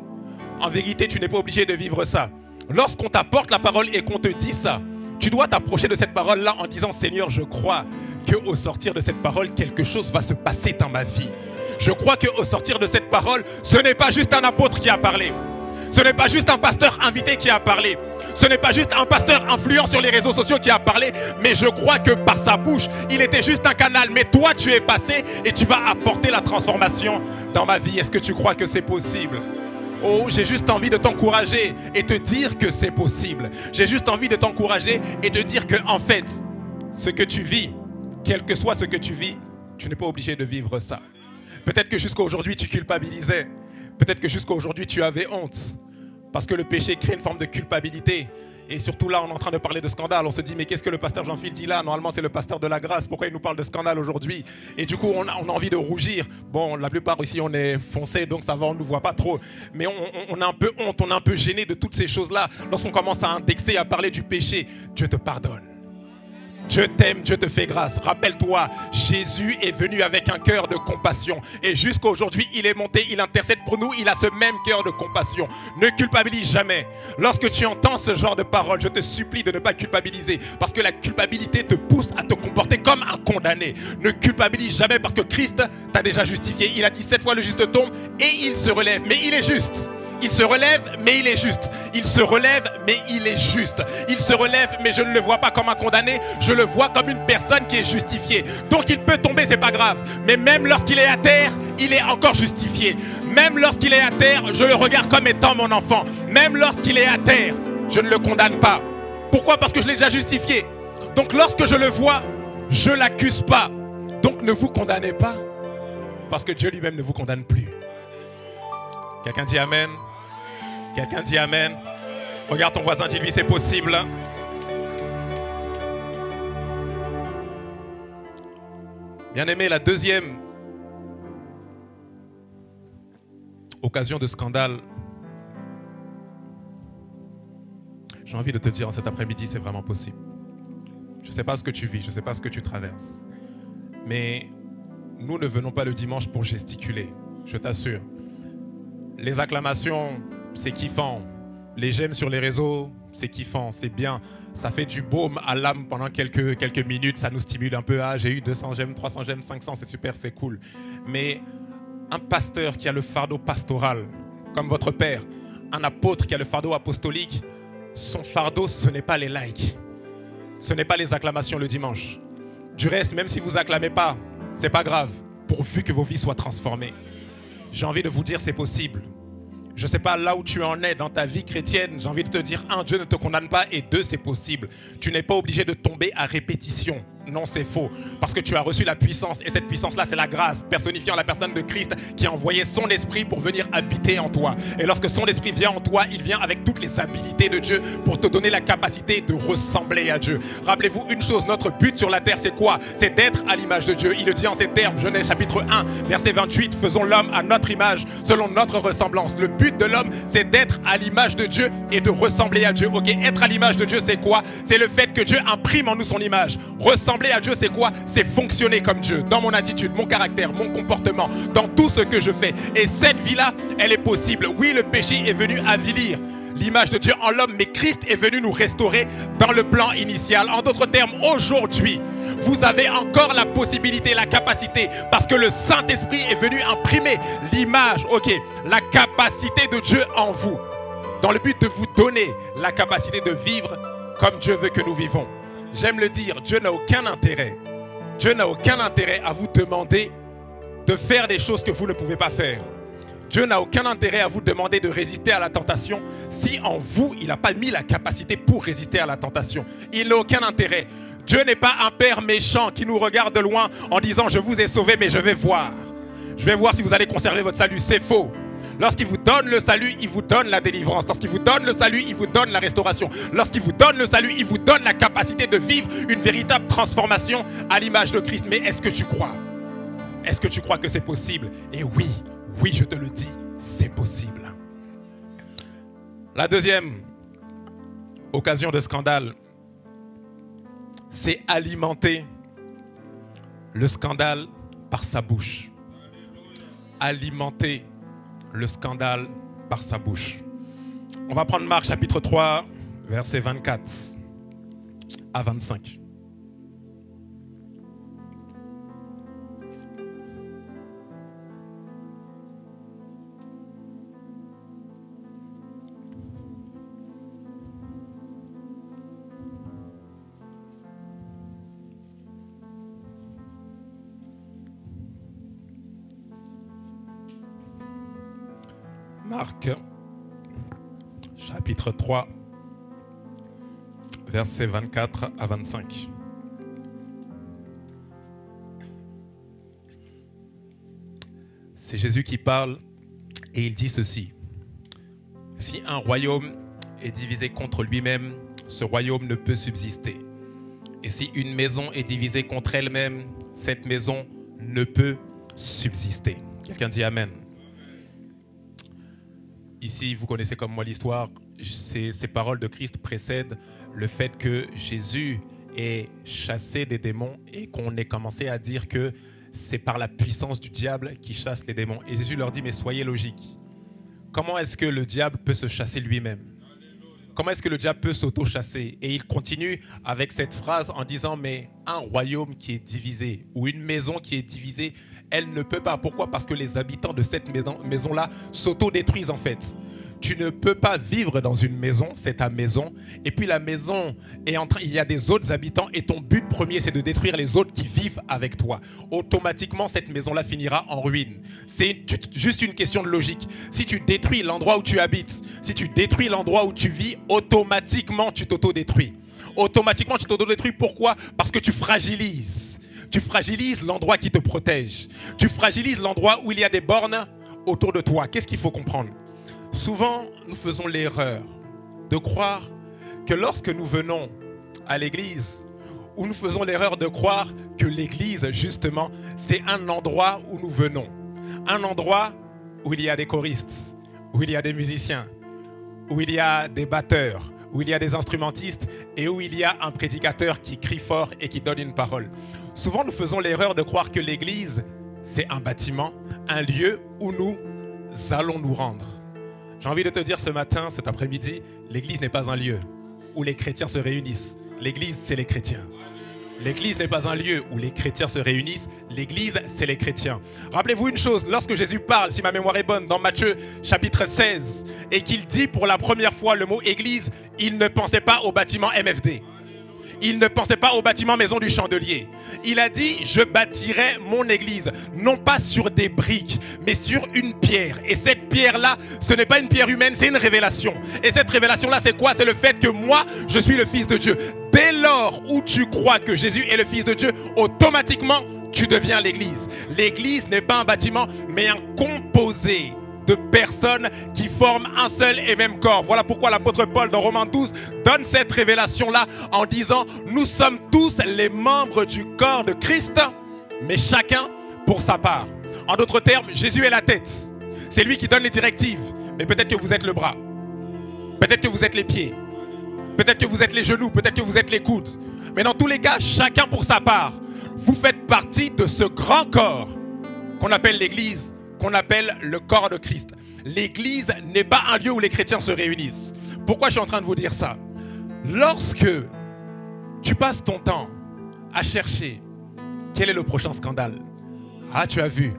En vérité tu n'es pas obligé de vivre ça. Lorsqu'on t'apporte la parole et qu'on te dit ça, tu dois t'approcher de cette parole-là en disant Seigneur, je crois qu'au sortir de cette parole, quelque chose va se passer dans ma vie. Je crois qu'au sortir de cette parole, ce n'est pas juste un apôtre qui a parlé. Ce n'est pas juste un pasteur invité qui a parlé. Ce n'est pas juste un pasteur influent sur les réseaux sociaux qui a parlé. Mais je crois que par sa bouche, il était juste un canal. Mais toi, tu es passé et tu vas apporter la transformation dans ma vie. Est-ce que tu crois que c'est possible? Oh, j'ai juste envie de t'encourager et te dire que c'est possible. J'ai juste envie de t'encourager et de dire que, en fait, ce que tu vis, quel que soit ce que tu vis, tu n'es pas obligé de vivre ça. Peut-être que jusqu'à aujourd'hui, tu culpabilisais. Peut-être que jusqu'à aujourd'hui, tu avais honte. Parce que le péché crée une forme de culpabilité. Et surtout là, on est en train de parler de scandale. On se dit, mais qu'est-ce que le pasteur Jean-Phil dit là? Normalement, c'est le pasteur de la grâce. Pourquoi il nous parle de scandale aujourd'hui? Et du coup, on a envie de rougir. Bon, la plupart ici, on est foncé, donc ça va, on ne nous voit pas trop. Mais on a un peu honte, on est un peu gêné de toutes ces choses-là. Lorsqu'on commence à indexer, à parler du péché, Dieu te pardonne. Dieu t'aime, Dieu te fait grâce. Rappelle-toi, Jésus est venu avec un cœur de compassion. Et jusqu'à aujourd'hui, il est monté, il intercède pour nous. Il a ce même cœur de compassion. Ne culpabilise jamais. Lorsque tu entends ce genre de paroles, je te supplie de ne pas culpabiliser. Parce que la culpabilité te pousse à te comporter comme un condamné. Ne culpabilise jamais parce que Christ t'a déjà justifié. Il a dit 7 fois le juste tombe et il se relève. Mais il est juste. Il se relève, mais il est juste. Il se relève, mais il est juste. Il se relève, mais je ne le vois pas comme un condamné. Je le vois comme une personne qui est justifiée. Donc il peut tomber, c'est pas grave. Mais même lorsqu'il est à terre, il est encore justifié. Même lorsqu'il est à terre, je le regarde comme étant mon enfant. Même lorsqu'il est à terre, je ne le condamne pas. Pourquoi? Parce que je l'ai déjà justifié. Donc lorsque je le vois, je ne l'accuse pas. Donc ne vous condamnez pas. Parce que Dieu lui-même ne vous condamne plus. Quelqu'un dit Amen. Quelqu'un dit Amen. Regarde ton voisin, dis-lui c'est possible. Bien-aimé, la deuxième occasion de scandale, j'ai envie de te dire en cet après-midi, c'est vraiment possible. Je ne sais pas ce que tu vis, je ne sais pas ce que tu traverses. Mais nous ne venons pas le dimanche pour gesticuler, je t'assure. Les acclamations, c'est kiffant. Les j'aime sur les réseaux, c'est kiffant, c'est bien. Ça fait du baume à l'âme pendant quelques minutes. Ça nous stimule un peu. Ah, j'ai eu 200 j'aime, 300 j'aime, 500, c'est super, c'est cool. Mais Un pasteur qui a le fardeau pastoral, comme votre père, un apôtre qui a le fardeau apostolique, son fardeau, ce n'est pas les likes, ce n'est pas les acclamations le dimanche. Du reste, même si vous acclamez pas, c'est pas grave, pourvu que vos vies soient transformées. J'ai envie de vous dire, c'est possible. Je ne sais pas là où tu en es dans ta vie chrétienne. J'ai envie de te dire, 1, Dieu ne te condamne pas, et 2, c'est possible. Tu n'es pas obligé de tomber à répétition. Non, c'est faux. Parce que tu as reçu la puissance, et cette puissance-là, c'est la grâce, personnifiant la personne de Christ qui a envoyé son esprit pour venir habiter en toi. Et lorsque son esprit vient en toi, il vient avec toutes les habiletés de Dieu pour te donner la capacité de ressembler à Dieu. Rappelez-vous une chose, notre but sur la terre, c'est quoi? C'est d'être à l'image de Dieu. Il le dit en ces termes, Genèse chapitre 1, verset 28, faisons l'homme à notre image, selon notre ressemblance. Le but de l'homme, c'est d'être à l'image de Dieu et de ressembler à Dieu. Ok, être à l'image de Dieu, c'est quoi? C'est le fait que Dieu imprime en nous son image. Ressembler à Dieu, c'est quoi? C'est fonctionner comme Dieu, dans mon attitude, mon caractère, mon comportement, dans tout ce que je fais. Et cette vie-là, elle est possible. Oui, le péché est venu avilir l'image de Dieu en l'homme, mais Christ est venu nous restaurer dans le plan initial. En d'autres termes, aujourd'hui, vous avez encore la possibilité, la capacité, parce que le Saint-Esprit est venu imprimer l'image, ok, la capacité de Dieu en vous, dans le but de vous donner la capacité de vivre comme Dieu veut que nous vivons. J'aime le dire, Dieu n'a aucun intérêt à vous demander de faire des choses que vous ne pouvez pas faire. Dieu n'a aucun intérêt à vous demander de résister à la tentation si en vous, il n'a pas mis la capacité pour résister à la tentation. Il n'a aucun intérêt. Dieu n'est pas un père méchant qui nous regarde de loin en disant « Je vous ai sauvé, mais je vais voir. Je vais voir si vous allez conserver votre salut. » C'est faux. Lorsqu'il vous donne le salut, il vous donne la délivrance. Lorsqu'il vous donne le salut, il vous donne la restauration. Lorsqu'il vous donne le salut, il vous donne la capacité de vivre une véritable transformation à l'image de Christ. Mais est-ce que tu crois? Est-ce que tu crois que c'est possible? Et oui, je te le dis, c'est possible. La deuxième occasion de scandale, c'est alimenter le scandale par sa bouche. Alimenter le scandale par sa bouche. On va prendre Marc chapitre 3, versets 24 à 25. Marc, chapitre 3, versets 24 à 25. C'est Jésus qui parle et il dit ceci. Si un royaume est divisé contre lui-même, ce royaume ne peut subsister. Et si une maison est divisée contre elle-même, cette maison ne peut subsister. Quelqu'un dit Amen. Ici, vous connaissez comme moi l'histoire, ces paroles de Christ précèdent le fait que Jésus ait chassé des démons et qu'on ait commencé à dire que c'est par la puissance du diable qui chasse les démons. Et Jésus leur dit, mais soyez logiques. Comment est-ce que le diable peut se chasser lui-même? Comment est-ce que le diable peut s'auto-chasser? Et il continue avec cette phrase en disant, mais un royaume qui est divisé ou une maison qui est divisée, elle ne peut pas. Pourquoi? Parce que les habitants de cette maison-là s'auto-détruisent en fait. Tu ne peux pas vivre dans une maison, c'est ta maison. Et puis la maison est en train, il y a des autres habitants et ton but premier, c'est de détruire les autres qui vivent avec toi. Automatiquement, cette maison-là finira en ruine. C'est juste une question de logique. Si tu détruis l'endroit où tu habites, si tu détruis l'endroit où tu vis, automatiquement, tu t'auto-détruis. Automatiquement, tu t'auto-détruis. Pourquoi? Parce que tu fragilises. Tu fragilises l'endroit qui te protège. Tu fragilises l'endroit où il y a des bornes autour de toi. Qu'est-ce qu'il faut comprendre? Souvent, nous faisons l'erreur de croire que lorsque nous venons à l'église, ou nous faisons l'erreur de croire que l'église, justement, c'est un endroit où nous venons. Un endroit où il y a des choristes, où il y a des musiciens, où il y a des batteurs, où il y a des instrumentistes et où il y a un prédicateur qui crie fort et qui donne une parole. Souvent, nous faisons l'erreur de croire que l'église, c'est un bâtiment, un lieu où nous allons nous rendre. J'ai envie de te dire ce matin, cet après-midi, l'église n'est pas un lieu où les chrétiens se réunissent. L'église, c'est les chrétiens. L'église n'est pas un lieu où les chrétiens se réunissent. L'église, c'est les chrétiens. Rappelez-vous une chose, lorsque Jésus parle, si ma mémoire est bonne, dans Matthieu chapitre 16, et qu'il dit pour la première fois le mot église, il ne pensait pas au bâtiment MFD. Il ne pensait pas au bâtiment Maison du Chandelier. Il a dit, je bâtirai mon église, non pas sur des briques, mais sur une pierre. Et cette pierre-là, ce n'est pas une pierre humaine, c'est une révélation. Et cette révélation-là, c'est quoi? C'est le fait que moi, je suis le Fils de Dieu. Dès lors où tu crois que Jésus est le Fils de Dieu, automatiquement, tu deviens l'église. L'église n'est pas un bâtiment, mais un composé de personnes qui forment un seul et même corps. Voilà pourquoi l'apôtre Paul dans Romains 12 donne cette révélation-là en disant « Nous sommes tous les membres du corps de Christ, mais chacun pour sa part. » En d'autres termes, Jésus est la tête. C'est lui qui donne les directives. Mais peut-être que vous êtes le bras. Peut-être que vous êtes les pieds. Peut-être que vous êtes les genoux. Peut-être que vous êtes les coudes. Mais dans tous les cas, chacun pour sa part. Vous faites partie de ce grand corps qu'on appelle l'Église, qu'on appelle le corps de Christ. L'église n'est pas un lieu où les chrétiens se réunissent. Pourquoi je suis en train de vous dire ça? Lorsque tu passes ton temps à chercher quel est le prochain scandale. Ah, tu as vu,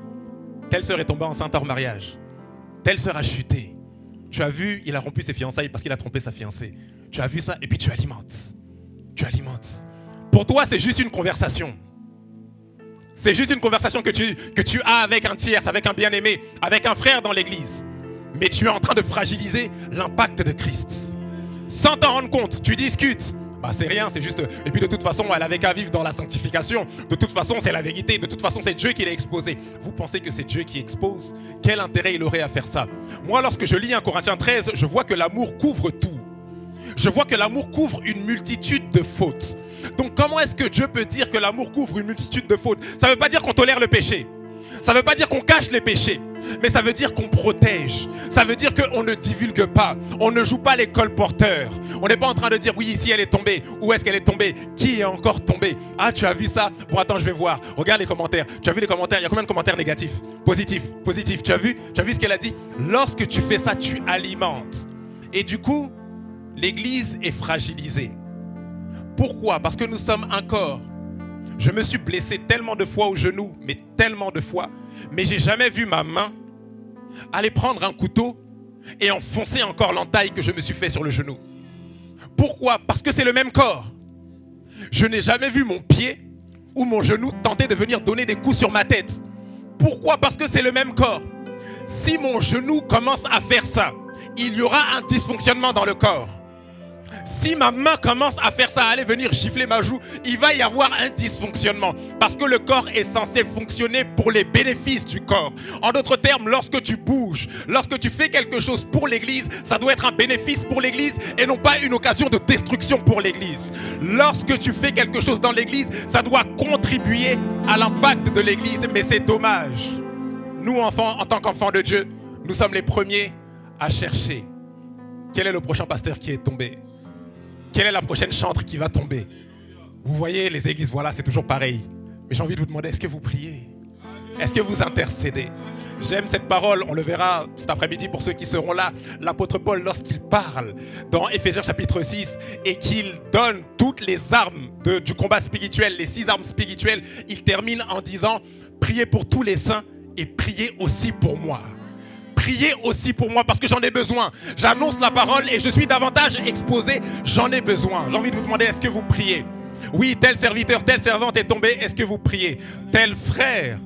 telle sœur est tombée enceinte hors mariage. Telle sœur a chuté. Tu as vu, il a rompu ses fiançailles parce qu'il a trompé sa fiancée. Tu as vu ça et puis tu alimentes. Tu alimentes. Pour toi, c'est juste une conversation. C'est juste une conversation que tu as avec un tierce, avec un bien-aimé, avec un frère dans l'église. Mais tu es en train de fragiliser l'impact de Christ. Sans t'en rendre compte, tu discutes. Bah c'est rien, c'est juste... Et puis de toute façon, elle avait qu'à vivre dans la sanctification. De toute façon, c'est la vérité. De toute façon, c'est Dieu qui l'a exposé. Vous pensez que c'est Dieu qui expose? Quel intérêt il aurait à faire ça? Moi, lorsque je lis 1 Corinthiens 13, je vois que l'amour couvre tout. Je vois que l'amour couvre une multitude de fautes. Donc comment est-ce que Dieu peut dire que l'amour couvre une multitude de fautes? Ça ne veut pas dire qu'on tolère le péché. Ça ne veut pas dire qu'on cache les péchés. Mais ça veut dire qu'on protège. Ça veut dire qu'on ne divulgue pas. On ne joue pas les colporteurs. On n'est pas en train de dire oui, ici elle est tombée. Où est-ce qu'elle est tombée? Qui est encore tombé? Ah, tu as vu ça? Bon, attends, je vais voir. Regarde les commentaires. Tu as vu les commentaires? Il y a combien de commentaires négatifs? Positifs. Positifs. Tu as vu ce qu'elle a dit? Lorsque tu fais ça, tu alimentes. Et du coup, l'église est fragilisée. Pourquoi? Parce que nous sommes un corps. Je me suis blessé tellement de fois au genou, mais tellement de fois, mais j'ai jamais vu ma main aller prendre un couteau et enfoncer encore l'entaille que je me suis fait sur le genou. Pourquoi? Parce que c'est le même corps. Je n'ai jamais vu mon pied ou mon genou tenter de venir donner des coups sur ma tête. Pourquoi? Parce que c'est le même corps. Si mon genou commence à faire ça, il y aura un dysfonctionnement dans le corps. Si ma main commence à faire ça, à aller venir gifler ma joue, il va y avoir un dysfonctionnement. Parce que le corps est censé fonctionner pour les bénéfices du corps. En d'autres termes, lorsque tu bouges, lorsque tu fais quelque chose pour l'église, ça doit être un bénéfice pour l'église et non pas une occasion de destruction pour l'église. Lorsque tu fais quelque chose dans l'église, ça doit contribuer à l'impact de l'église, mais c'est dommage. Nous, enfants, en tant qu'enfants de Dieu, nous sommes les premiers à chercher. Quel est le prochain pasteur qui est tombé? Quelle est la prochaine chantre qui va tomber? Vous voyez, les églises, voilà, c'est toujours pareil. Mais j'ai envie de vous demander, est-ce que vous priez? Est-ce que vous intercédez? J'aime cette parole, on le verra cet après-midi pour ceux qui seront là. L'apôtre Paul, lorsqu'il parle dans Éphésiens chapitre 6 et qu'il donne toutes les armes du combat spirituel, les 6 armes spirituelles, il termine en disant « Priez pour tous les saints et priez aussi pour moi ». Priez aussi pour moi parce que j'en ai besoin. J'annonce la parole et je suis davantage exposé. J'en ai besoin. J'ai envie de vous demander, est-ce que vous priez? Oui, tel serviteur, telle servante est tombé. Est-ce que vous priez? Tel frère,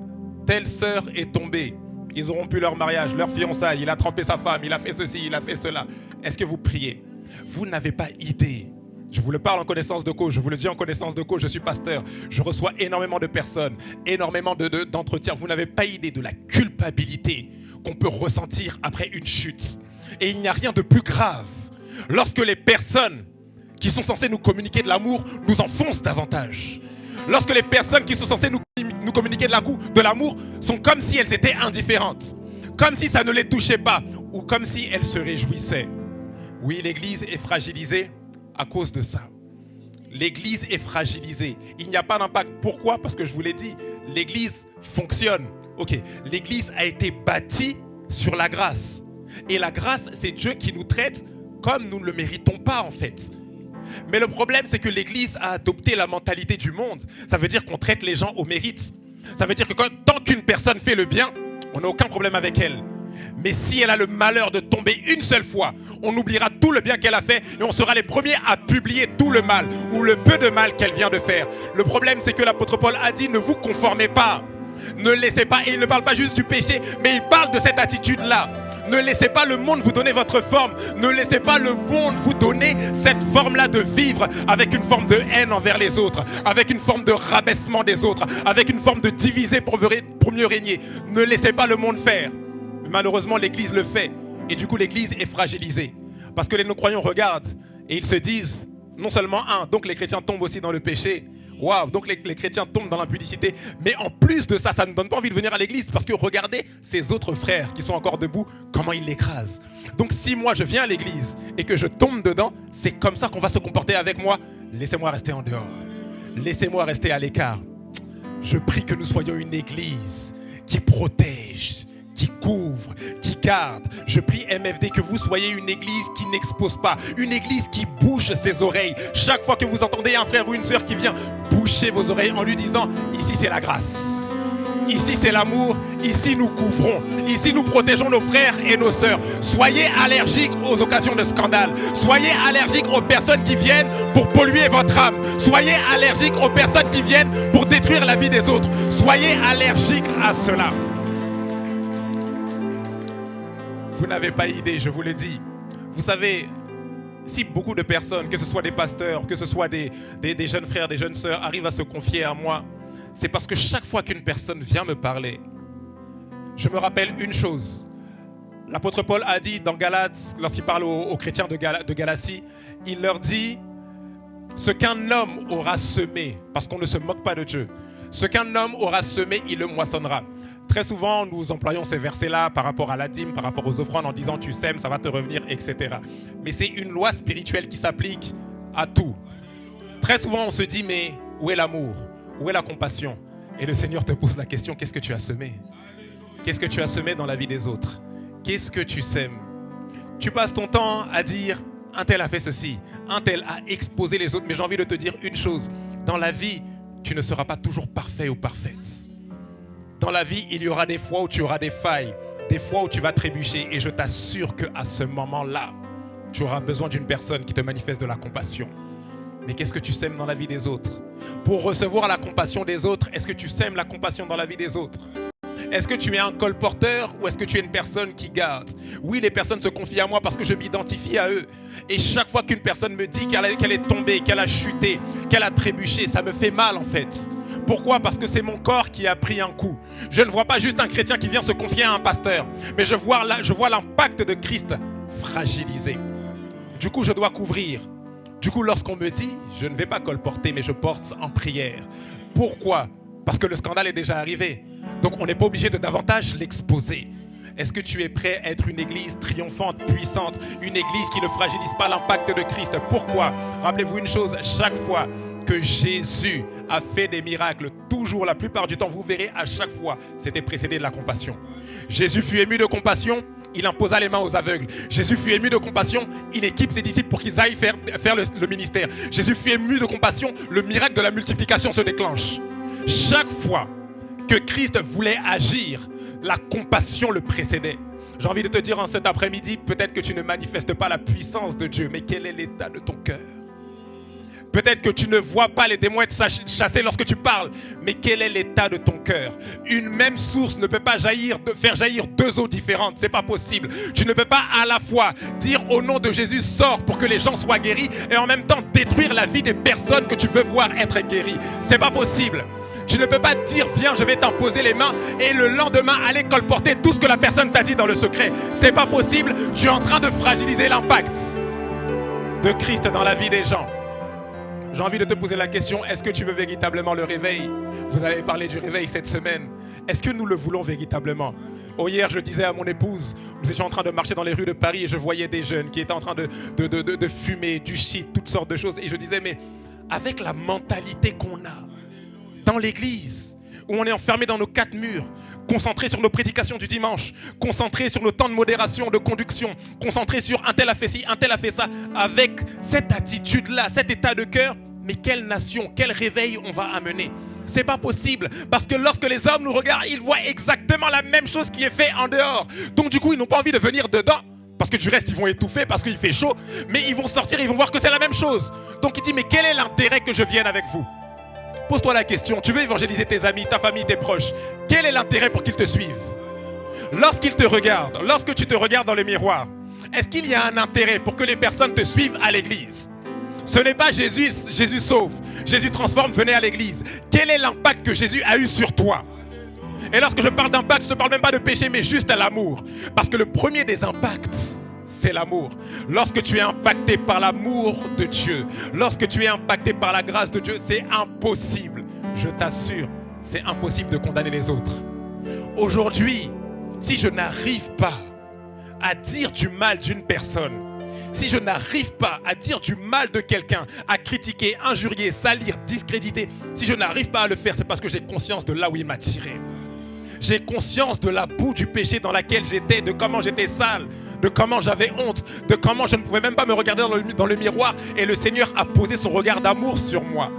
telle sœur est tombée. Ils auront rompu leur mariage, leur fiançailles. Il a trompé sa femme, il a fait ceci, il a fait cela. Est-ce que vous priez? Vous n'avez pas idée. Je vous le parle en connaissance de cause, je vous le dis en connaissance de cause, je suis pasteur. Je reçois énormément de personnes, énormément d'entretiens. Vous n'avez pas idée de la culpabilité qu'on peut ressentir après une chute. Et il n'y a rien de plus grave lorsque les personnes qui sont censées nous communiquer de l'amour nous enfoncent davantage. Lorsque les personnes qui sont censées nous communiquer de l'amour sont comme si elles étaient indifférentes, comme si ça ne les touchait pas, ou comme si elles se réjouissaient. Oui, l'église est fragilisée à cause de ça. L'église est fragilisée. Il n'y a pas d'impact. Pourquoi? Parce que je vous l'ai dit, l'église fonctionne. Ok, l'église a été bâtie sur la grâce. Et la grâce, c'est Dieu qui nous traite comme nous ne le méritons pas en fait. Mais le problème, c'est que l'Église a adopté la mentalité du monde. Ça veut dire qu'on traite les gens au mérite. Ça veut dire que tant qu'une personne fait le bien, on n'a aucun problème avec elle. Mais si elle a le malheur de tomber une seule fois, on oubliera tout le bien qu'elle a fait et on sera les premiers à publier tout le mal ou le peu de mal qu'elle vient de faire. Le problème, c'est que l'apôtre Paul a dit, ne vous conformez pas. Ne laissez pas, et il ne parle pas juste du péché, mais il parle de cette attitude-là. Ne laissez pas le monde vous donner votre forme. Ne laissez pas le monde vous donner cette forme-là de vivre avec une forme de haine envers les autres, avec une forme de rabaissement des autres, avec une forme de diviser pour mieux régner. Ne laissez pas le monde faire. Malheureusement, l'Église le fait. Et du coup, l'Église est fragilisée. Parce que les non-croyants regardent et ils se disent, non seulement donc les chrétiens tombent aussi dans le péché. Waouh, donc les chrétiens tombent dans l'impudicité. Mais en plus de ça, ça ne donne pas envie de venir à l'église parce que regardez ces autres frères qui sont encore debout, comment ils l'écrasent. Donc si moi je viens à l'église et que je tombe dedans, c'est comme ça qu'on va se comporter avec moi. Laissez-moi rester en dehors. Laissez-moi rester à l'écart. Je prie que nous soyons une église qui protège, qui couvre, qui garde. Je prie MFD que vous soyez une église qui n'expose pas, une église qui bouche ses oreilles. Chaque fois que vous entendez un frère ou une sœur qui vient, bouchez vos oreilles en lui disant, ici c'est la grâce, ici c'est l'amour, ici nous couvrons, ici nous protégeons nos frères et nos sœurs. Soyez allergiques aux occasions de scandale, soyez allergiques aux personnes qui viennent pour polluer votre âme, soyez allergiques aux personnes qui viennent pour détruire la vie des autres, soyez allergiques à cela. Vous n'avez pas idée, je vous le dis. Vous savez, si beaucoup de personnes, que ce soit des pasteurs, que ce soit des jeunes frères, des jeunes sœurs, arrivent à se confier à moi, c'est parce que chaque fois qu'une personne vient me parler, je me rappelle une chose. L'apôtre Paul a dit dans Galates, lorsqu'il parle aux chrétiens de Galatie, il leur dit « Ce qu'un homme aura semé, parce qu'on ne se moque pas de Dieu, ce qu'un homme aura semé, il le moissonnera. » Très souvent, nous employons ces versets-là par rapport à la dîme, par rapport aux offrandes, en disant « tu sèmes, ça va te revenir, etc. » Mais c'est une loi spirituelle qui s'applique à tout. Très souvent, on se dit « mais où est l'amour? Où est la compassion ?» Et le Seigneur te pose la question « qu'est-ce que tu as semé? Qu'est-ce que tu as semé dans la vie des autres? Qu'est-ce que tu sèmes ?» Tu passes ton temps à dire « un tel a fait ceci, un tel a exposé les autres. » Mais j'ai envie de te dire une chose. Dans la vie, tu ne seras pas toujours parfait ou parfaite. Dans la vie, il y aura des fois où tu auras des failles, des fois où tu vas trébucher. Et je t'assure qu'à ce moment-là, tu auras besoin d'une personne qui te manifeste de la compassion. Mais qu'est-ce que tu sèmes dans la vie des autres? Pour recevoir la compassion des autres, est-ce que tu sèmes la compassion dans la vie des autres? Est-ce que tu es un colporteur ou est-ce que tu es une personne qui garde? Oui, les personnes se confient à moi parce que je m'identifie à eux. Et chaque fois qu'une personne me dit qu'elle est tombée, qu'elle a chuté, qu'elle a trébuché, ça me fait mal en fait. Pourquoi? Parce que c'est mon corps qui a pris un coup. Je ne vois pas juste un chrétien qui vient se confier à un pasteur, mais je vois l'impact de Christ fragilisé. Du coup, je dois couvrir. Du coup, lorsqu'on me dit, je ne vais pas colporter, mais je porte en prière. Pourquoi? Parce que le scandale est déjà arrivé. Donc, on n'est pas obligé de davantage l'exposer. Est-ce que tu es prêt à être une église triomphante, puissante, une église qui ne fragilise pas l'impact de Christ? Pourquoi? Rappelez-vous une chose, chaque fois que Jésus a fait des miracles, toujours, la plupart du temps, vous verrez à chaque fois, c'était précédé de la compassion. Jésus fut ému de compassion, il imposa les mains aux aveugles. Jésus fut ému de compassion, il équipe ses disciples pour qu'ils aillent faire le ministère. Jésus fut ému de compassion, le miracle de la multiplication se déclenche. Chaque fois que Christ voulait agir, la compassion le précédait. J'ai envie de te dire en cet après-midi, peut-être que tu ne manifestes pas la puissance de Dieu, mais quel est l'état de ton cœur? Peut-être que tu ne vois pas les démons être chassés lorsque tu parles, mais quel est l'état de ton cœur? Une même source ne peut pas faire jaillir deux eaux différentes, c'est pas possible. Tu ne peux pas à la fois dire au nom de Jésus, sors pour que les gens soient guéris, et en même temps détruire la vie des personnes que tu veux voir être guéries. C'est pas possible. Tu ne peux pas dire, viens, je vais t'imposer les mains, et le lendemain aller colporter tout ce que la personne t'a dit dans le secret. C'est pas possible. Tu es en train de fragiliser l'impact de Christ dans la vie des gens. J'ai envie de te poser la question, est-ce que tu veux véritablement le réveil? Vous avez parlé du réveil cette semaine. Est-ce que nous le voulons véritablement? Hier, je disais à mon épouse, nous étions en train de marcher dans les rues de Paris et je voyais des jeunes qui étaient en train de fumer, du shit, toutes sortes de choses. Et je disais, mais avec la mentalité qu'on a dans l'église, où on est enfermé dans nos quatre murs, concentré sur nos prédications du dimanche, concentré sur nos temps de modération, de conduction, concentré sur un tel a fait ci, un tel a fait ça, avec cette attitude-là, cet état de cœur, mais quelle nation, quel réveil on va amener? C'est pas possible, parce que lorsque les hommes nous regardent, ils voient exactement la même chose qui est fait en dehors. Donc du coup, ils n'ont pas envie de venir dedans, parce que du reste, ils vont étouffer, parce qu'il fait chaud, mais ils vont sortir, ils vont voir que c'est la même chose. Donc il dit, mais quel est l'intérêt que je vienne avec vous? Pose-toi la question, tu veux évangéliser tes amis, ta famille, tes proches, quel est l'intérêt pour qu'ils te suivent? Lorsqu'ils te regardent, lorsque tu te regardes dans le miroir, est-ce qu'il y a un intérêt pour que les personnes te suivent à l'église? Ce n'est pas Jésus sauve, Jésus transforme, venez à l'église. Quel est l'impact que Jésus a eu sur toi? Et lorsque je parle d'impact, je ne parle même pas de péché, mais juste à l'amour. Parce que le premier des impacts, c'est l'amour. Lorsque tu es impacté par l'amour de Dieu, lorsque tu es impacté par la grâce de Dieu, c'est impossible, je t'assure, c'est impossible de condamner les autres. Aujourd'hui, si je n'arrive pas à dire du mal d'une personne, si je n'arrive pas à dire du mal de quelqu'un, à critiquer, injurier, salir, discréditer, si je n'arrive pas à le faire, c'est parce que j'ai conscience de là où il m'a tiré. J'ai conscience de la boue du péché dans laquelle j'étais, de comment j'étais sale, de comment j'avais honte, de comment je ne pouvais même pas me regarder dans le miroir et le Seigneur a posé son regard d'amour sur moi.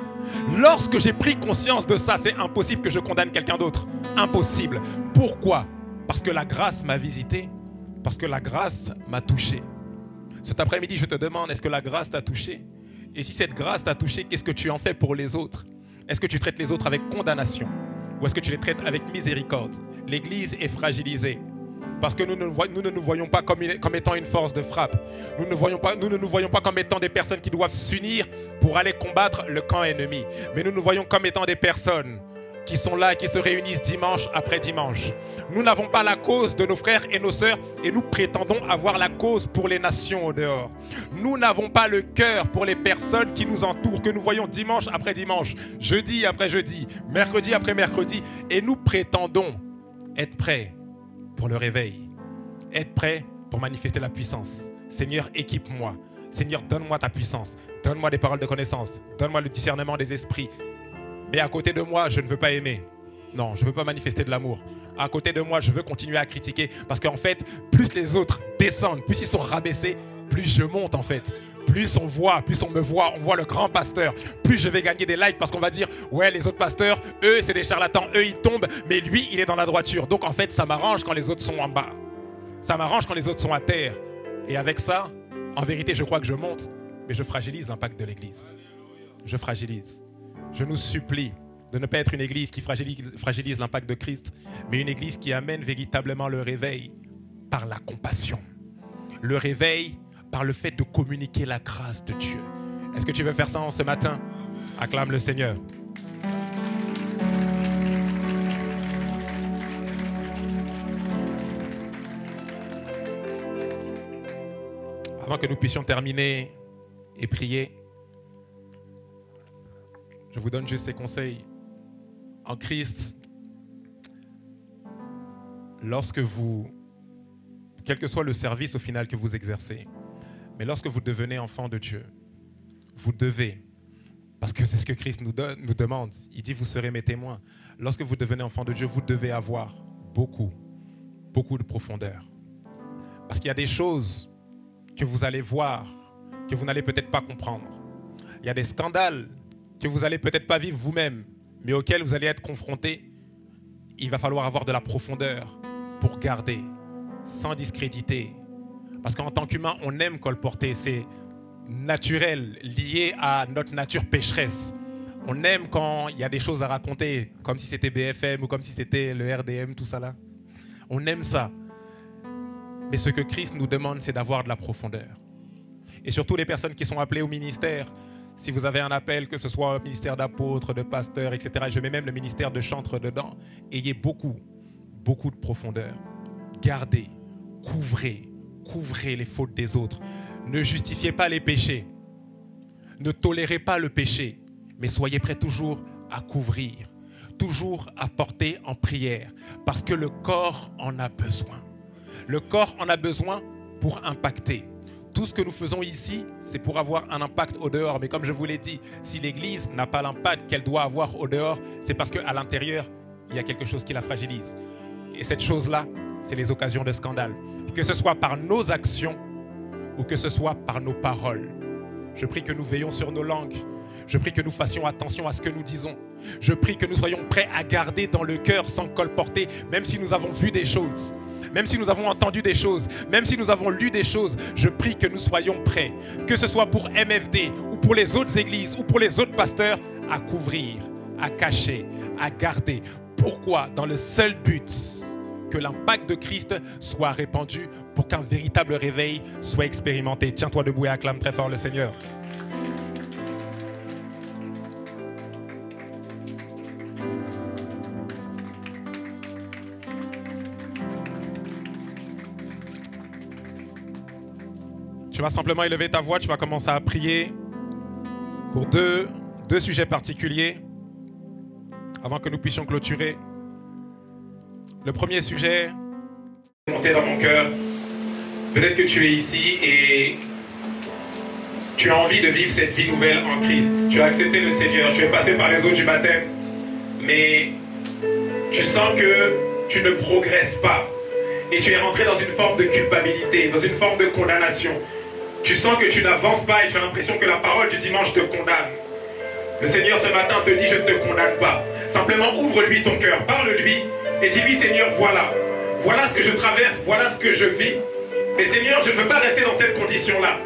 Lorsque j'ai pris conscience de ça, c'est impossible que je condamne quelqu'un d'autre. Impossible. Pourquoi? Parce que la grâce m'a visité, parce que la grâce m'a touché. Cet après-midi, je te demande, est-ce que la grâce t'a touché? Et si cette grâce t'a touché, qu'est-ce que tu en fais pour les autres? Est-ce que tu traites les autres avec condamnation? Ou est-ce que tu les traites avec miséricorde? L'Église est fragilisée parce que nous ne nous voyons pas comme étant une force de frappe. Nous ne nous voyons pas comme étant des personnes qui doivent s'unir pour aller combattre le camp ennemi. Mais nous nous voyons comme étant des personnes qui sont là, qui se réunissent dimanche après dimanche. Nous n'avons pas la cause de nos frères et nos sœurs et nous prétendons avoir la cause pour les nations au dehors. Nous n'avons pas le cœur pour les personnes qui nous entourent, que nous voyons dimanche après dimanche, jeudi après jeudi, mercredi après mercredi, et nous prétendons être prêts pour le réveil, être prêts pour manifester la puissance. Seigneur, équipe-moi. Seigneur, donne-moi ta puissance, donne-moi des paroles de connaissance, donne-moi le discernement des esprits. Mais à côté de moi, je ne veux pas aimer. Non, je ne veux pas manifester de l'amour. À côté de moi, je veux continuer à critiquer. Parce qu'en fait, plus les autres descendent, plus ils sont rabaissés, plus je monte en fait. Plus on me voit, on voit le grand pasteur. Plus je vais gagner des likes parce qu'on va dire, ouais, les autres pasteurs, eux, c'est des charlatans. Eux, ils tombent, mais lui, il est dans la droiture. Donc en fait, ça m'arrange quand les autres sont en bas. Ça m'arrange quand les autres sont à terre. Et avec ça, en vérité, je crois que je monte, mais je fragilise l'impact de l'Église. Je fragilise. Je nous supplie de ne pas être une église qui fragilise l'impact de Christ, mais une église qui amène véritablement le réveil par la compassion. Le réveil par le fait de communiquer la grâce de Dieu. Est-ce que tu veux faire ça en ce matin? Acclame le Seigneur. Avant que nous puissions terminer et prier, je vous donne juste ces conseils. En Christ, lorsque quel que soit le service au final que vous exercez, mais lorsque vous devenez enfant de Dieu, vous devez, parce que c'est ce que Christ nous demande, il dit vous serez mes témoins. Lorsque vous devenez enfant de Dieu, vous devez avoir beaucoup de profondeur. Parce qu'il y a des choses que vous allez voir, que vous n'allez peut-être pas comprendre. Il y a des scandales que vous n'allez peut-être pas vivre vous-même, mais auxquels vous allez être confrontés. Il va falloir avoir de la profondeur pour garder, sans discréditer. Parce qu'en tant qu'humain, on aime colporter, c'est naturel, lié à notre nature pécheresse. On aime quand il y a des choses à raconter, comme si c'était BFM ou comme si c'était le RDM, tout ça là. On aime ça. Mais ce que Christ nous demande, c'est d'avoir de la profondeur. Et surtout les personnes qui sont appelées au ministère, si vous avez un appel, que ce soit au ministère d'apôtre, de pasteur, etc., je mets même le ministère de chantre dedans, ayez beaucoup de profondeur. Gardez, couvrez les fautes des autres. Ne justifiez pas les péchés. Ne tolérez pas le péché, mais soyez prêts toujours à couvrir, toujours à porter en prière, parce que le corps en a besoin. Le corps en a besoin pour impacter. Tout ce que nous faisons ici, c'est pour avoir un impact au dehors. Mais comme je vous l'ai dit, si l'Église n'a pas l'impact qu'elle doit avoir au dehors, c'est parce qu'à l'intérieur, il y a quelque chose qui la fragilise. Et cette chose-là, c'est les occasions de scandale. Que ce soit par nos actions ou que ce soit par nos paroles. Je prie que nous veillons sur nos langues. Je prie que nous fassions attention à ce que nous disons. Je prie que nous soyons prêts à garder dans le cœur sans colporter, même si nous avons vu des choses, même si nous avons entendu des choses, même si nous avons lu des choses. Je prie que nous soyons prêts, que ce soit pour MFD ou pour les autres églises ou pour les autres pasteurs, à couvrir, à cacher, à garder. Pourquoi? Dans le seul but que l'impact de Christ soit répandu pour qu'un véritable réveil soit expérimenté. Tiens-toi debout et acclame très fort le Seigneur. Tu vas simplement élever ta voix, tu vas commencer à prier pour deux sujets particuliers avant que nous puissions clôturer. Le premier sujet, monté dans mon cœur. Peut-être que tu es ici et tu as envie de vivre cette vie nouvelle en Christ. Tu as accepté le Seigneur, tu es passé par les eaux du baptême, mais tu sens que tu ne progresses pas et tu es rentré dans une forme de culpabilité, dans une forme de condamnation. Tu sens que tu n'avances pas et tu as l'impression que la parole du dimanche te condamne. Le Seigneur ce matin te dit: je ne te condamne pas. Simplement ouvre-lui ton cœur, parle-lui et dis-lui: Seigneur, voilà ce que je traverse, voilà ce que je vis. Mais Seigneur, je ne veux pas rester dans cette condition-là.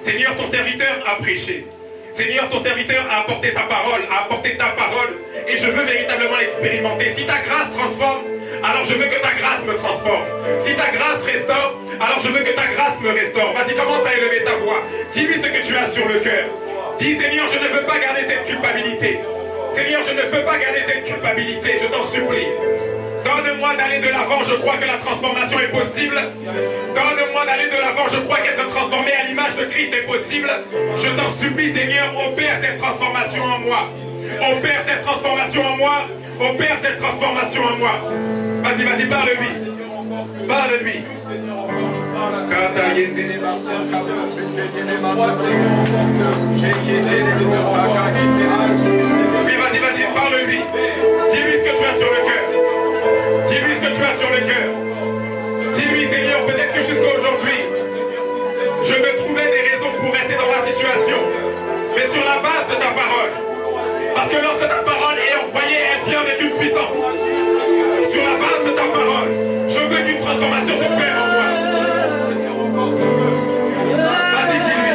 Seigneur, ton serviteur a prêché. Seigneur, ton serviteur a apporté sa parole, a apporté ta parole, et je veux véritablement l'expérimenter. Si ta grâce transforme, alors je veux que ta grâce me transforme. Si ta grâce restaure, alors je veux que ta grâce me restaure. Vas-y, commence à élever ta voix. Dis-lui ce que tu as sur le cœur. Dis: Seigneur, je ne veux pas garder cette culpabilité. Seigneur, je ne veux pas garder cette culpabilité, je t'en supplie. Donne-moi d'aller de l'avant, je crois que la transformation est possible. Donne-moi d'aller de l'avant, je crois qu'être transformé à l'image de Christ est possible. Je t'en supplie, Seigneur, opère cette transformation en moi. Opère cette transformation en moi. Opère cette transformation en moi. Vas-y, parle-lui. Parle-lui. Oui, vas-y, parle-lui. Dis-lui ce que tu as sur le cœur. Dis-lui ce que tu as sur le cœur. Dis-lui: Seigneur, peut-être que jusqu'à aujourd'hui, je me trouvais des raisons pour rester dans ma situation, mais sur la base de ta parole. Parce que lorsque ta parole est envoyée, elle vient avec une puissance. Sur la base de ta parole, je veux qu'une transformation s'opère en moi. Vas-y, dis-lui.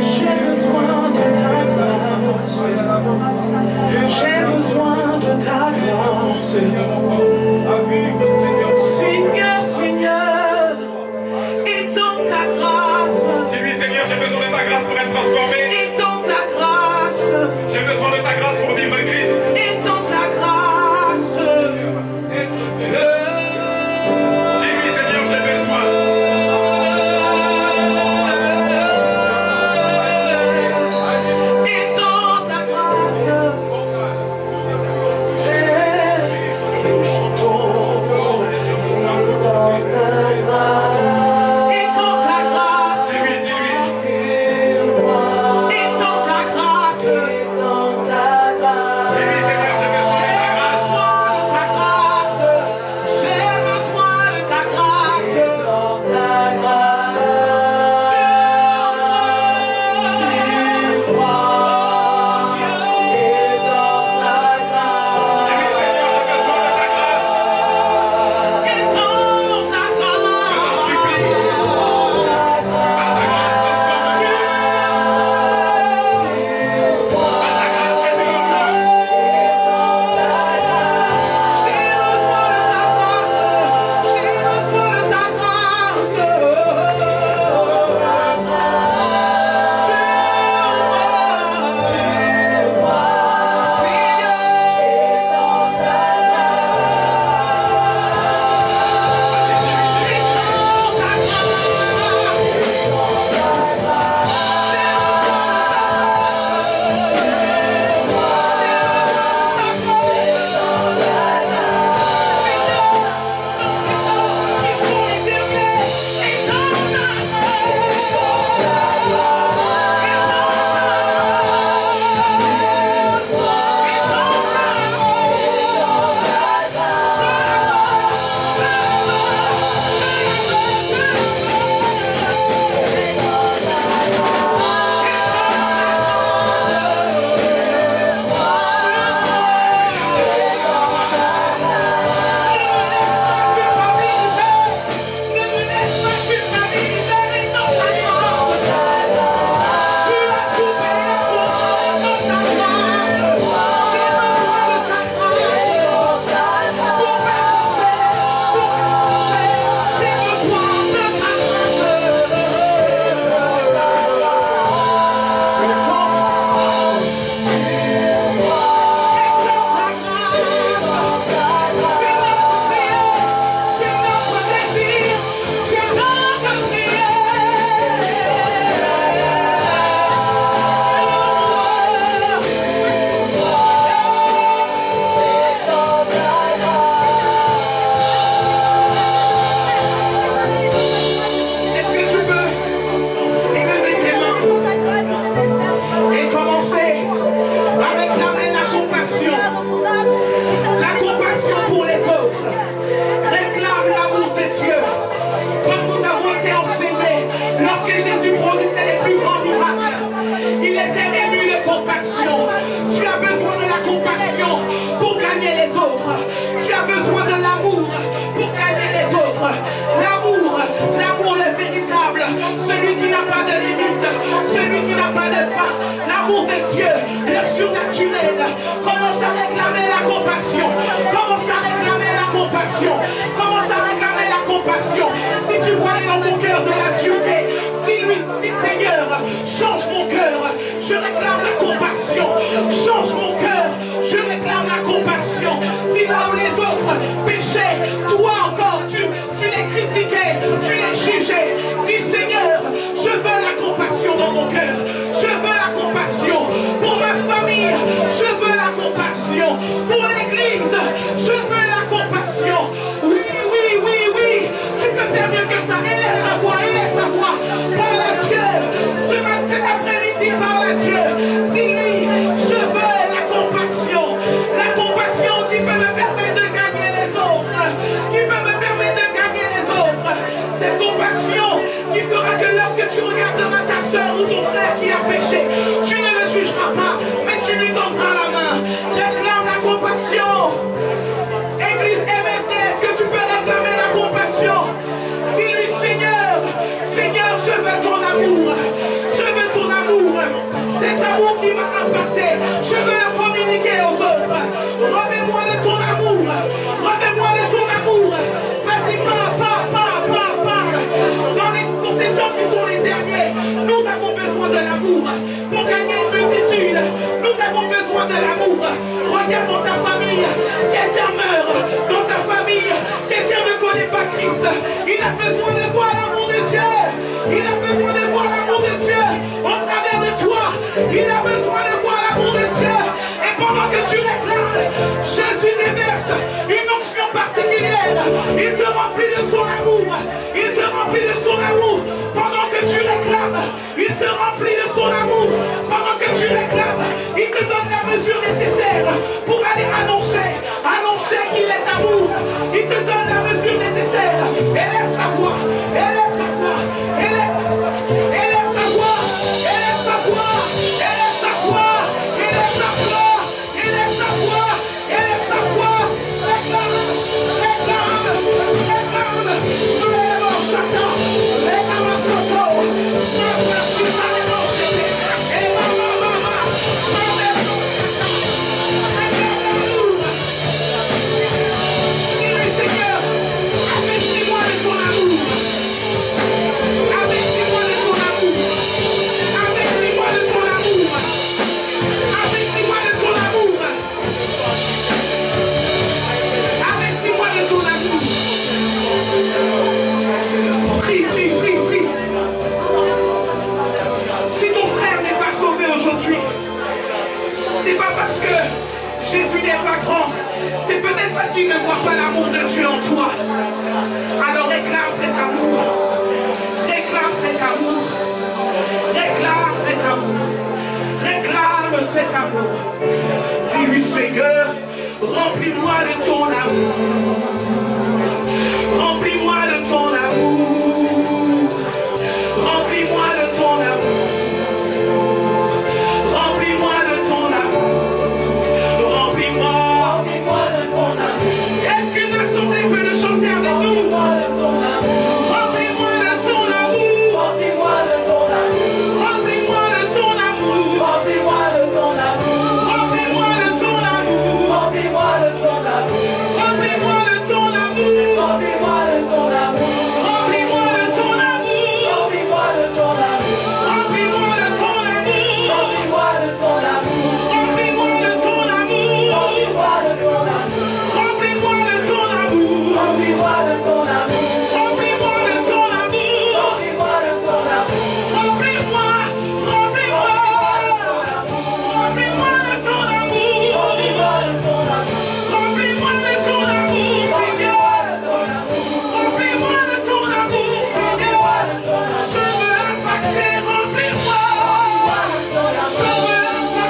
J'ai besoin de ta grâce. J'ai besoin de ta grâce. Seigneur, étends ta grâce. Dis-lui: Seigneur, j'ai besoin de ta grâce pour être transformé. Étends ta grâce. J'ai besoin de ta grâce pour vivre Christ. Étends ta grâce. Dis-lui: Seigneur, gagner les autres. Tu as besoin de l'amour pour gagner les autres. L'amour le véritable, celui qui n'a pas de limite, celui qui n'a pas de fin. L'amour de Dieu, le surnaturel. Commence à réclamer la compassion. Commence à réclamer la compassion. Commence à réclamer la compassion. Si tu voyais dans ton cœur de la dureté, dis-lui, dis Seigneur, change mon cœur. Je réclame la compassion. Change mon cœur. Je réclame la compassion. Si là où les autres péchaient, toi encore, tu les critiquais, tu les jugeais. Dis Seigneur, je veux la compassion dans mon cœur. Je veux la compassion pour ma famille. Je veux la compassion pour l'église. Je veux la compassion. Oui, oui, oui, oui. Tu peux faire mieux que ça. Élève ta voix, élève ta voix. Parle à Dieu. Cet après-midi, parle à Dieu. Dis-lui, je veux la compassion. La compassion qui peut me permettre de gagner les autres. Qui peut me permettre de gagner les autres. Cette compassion qui fera que lorsque tu regarderas ta soeur ou ton frère qui a péché, tu ne le jugeras pas, mais tu lui tendras la main. Réclame la compassion. Église MFD, est-ce que tu peux réclamer la compassion? Dis-lui, Seigneur, Seigneur, je veux ton amour. Je veux ton amour. Cet amour qui m'a impacté, je veux le communiquer aux autres. Remets-moi de ton amour. Remets-moi de ton amour. Vas-y, parle. Dans ces temps qui sont les derniers, nous avons besoin de l'amour. Pour gagner une multitude, nous avons besoin de l'amour. Regarde dans ta famille, quelqu'un meurt. Dans ta famille, quelqu'un ne connaît pas Christ. Il a besoin de voir l'amour de Dieu. Il a besoin de voir l'amour de Dieu au travers de toi. Il a besoin de voir l'amour de Dieu. Et pendant que tu réclames, Jésus déverse une onction particulière. Il te remplit de son amour. Il te remplit de son amour. Pendant que tu réclames, il te remplit de son amour. Pendant que tu réclames, il te donne la mesure nécessaire pour aller annoncer qu'il est amour. Il te donne la mesure nécessaire. Élève ta voix. Élève ta voix. Élève ta voix. Élève ta voix. Élève ta voix. Élève ta voix. Élève ta voix. Élève ta voix. Élève ta voix. Réclame. Réclame. Réclame. Réclame. Chacun. Réclame un soto. Merci. Seigneur, investis-moi de ton amour. Investis-moi de ton amour. Investis-moi de ton amour. Investis-moi de ton amour. Investis-moi de ton amour. Prie, prie, prie, prie. Si ton frère n'est pas sauvé aujourd'hui, c'est pas parce que Jésus n'est pas grand, c'est peut-être parce qu'il ne voit pas l'amour de Dieu en toi. Alors réclame cet amour. Réclame cet amour. Réclame cet amour. Réclame cet amour. Dis-lui, Seigneur, remplis-moi de ton amour. Remplis-moi de ton amour. Remplis-moi de ton amour. Remplis-moi de ton amour. Remplis-moi de ton amour. Est-ce qu'une assemblée peut le chanter avec nous? Remplis-moi de ton amour. Remplis-moi de ton amour. Remplis-moi de ton amour. Remplis-moi de ton amour. Remplis-moi de ton amour. Remplis-moi de ton amour. Remplis-moi de ton amour. Remplis-moi de ton amour. Remplis-moi de ton amour. Remplis-moi de ton amour. Remplis-moi de ton amour. Remplis-moi de ton amour. Remplis-moi de ton amour. Remplis-moi de ton amour. Remplis-moi de ton amour. Remplis-moi de ton amour. Remplis-moi de ton amour. Remplis-moi de ton amour. Remplis-moi de ton amour. Remplis-moi, remplis-moi. Remplis-moi de ton amour. Remplis-moi de ton amour. Remplis-moi de ton amour, Seigneur. Remplis-moi de ton amour, Seigneur. Je veux impacter, remplis-moi. Je veux impacter.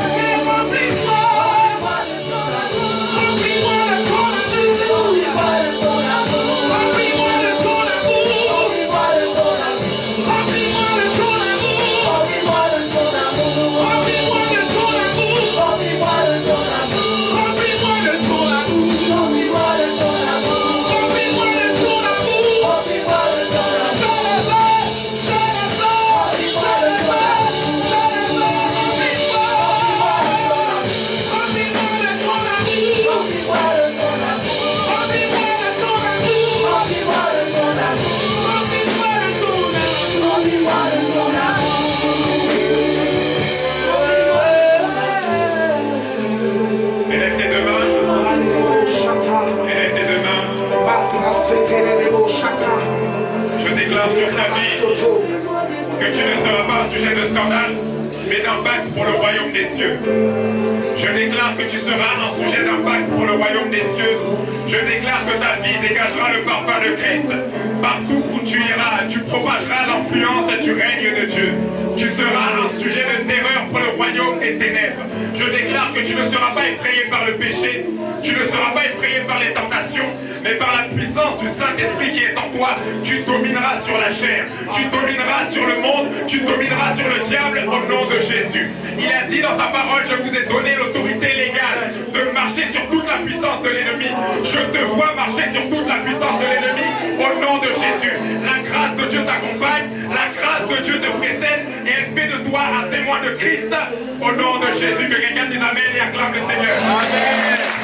des cieux. Je déclare que tu seras un sujet d'impact pour le royaume des cieux. Je déclare que ta vie dégagera le parfum de Christ. Partout où tu iras, tu propageras l'influence du règne de Dieu. Tu seras un sujet de terreur pour le royaume des ténèbres. Je déclare que tu ne seras pas effrayé par le péché. Tu ne seras pas effrayé par les tentations, mais par la puissance du Saint-Esprit qui est en toi, tu domineras sur la chair, tu domineras sur le monde, tu domineras sur le diable au nom de Jésus. Il a dit dans sa parole, je vous ai donné l'autorité légale de marcher sur toute la puissance de l'ennemi. Je te vois marcher sur toute la puissance de l'ennemi au nom de Jésus. La grâce de Dieu t'accompagne, la grâce de Dieu te précède et elle fait de toi un témoin de Christ au nom de Jésus. Que quelqu'un dise Amen et acclame le Seigneur. Amen.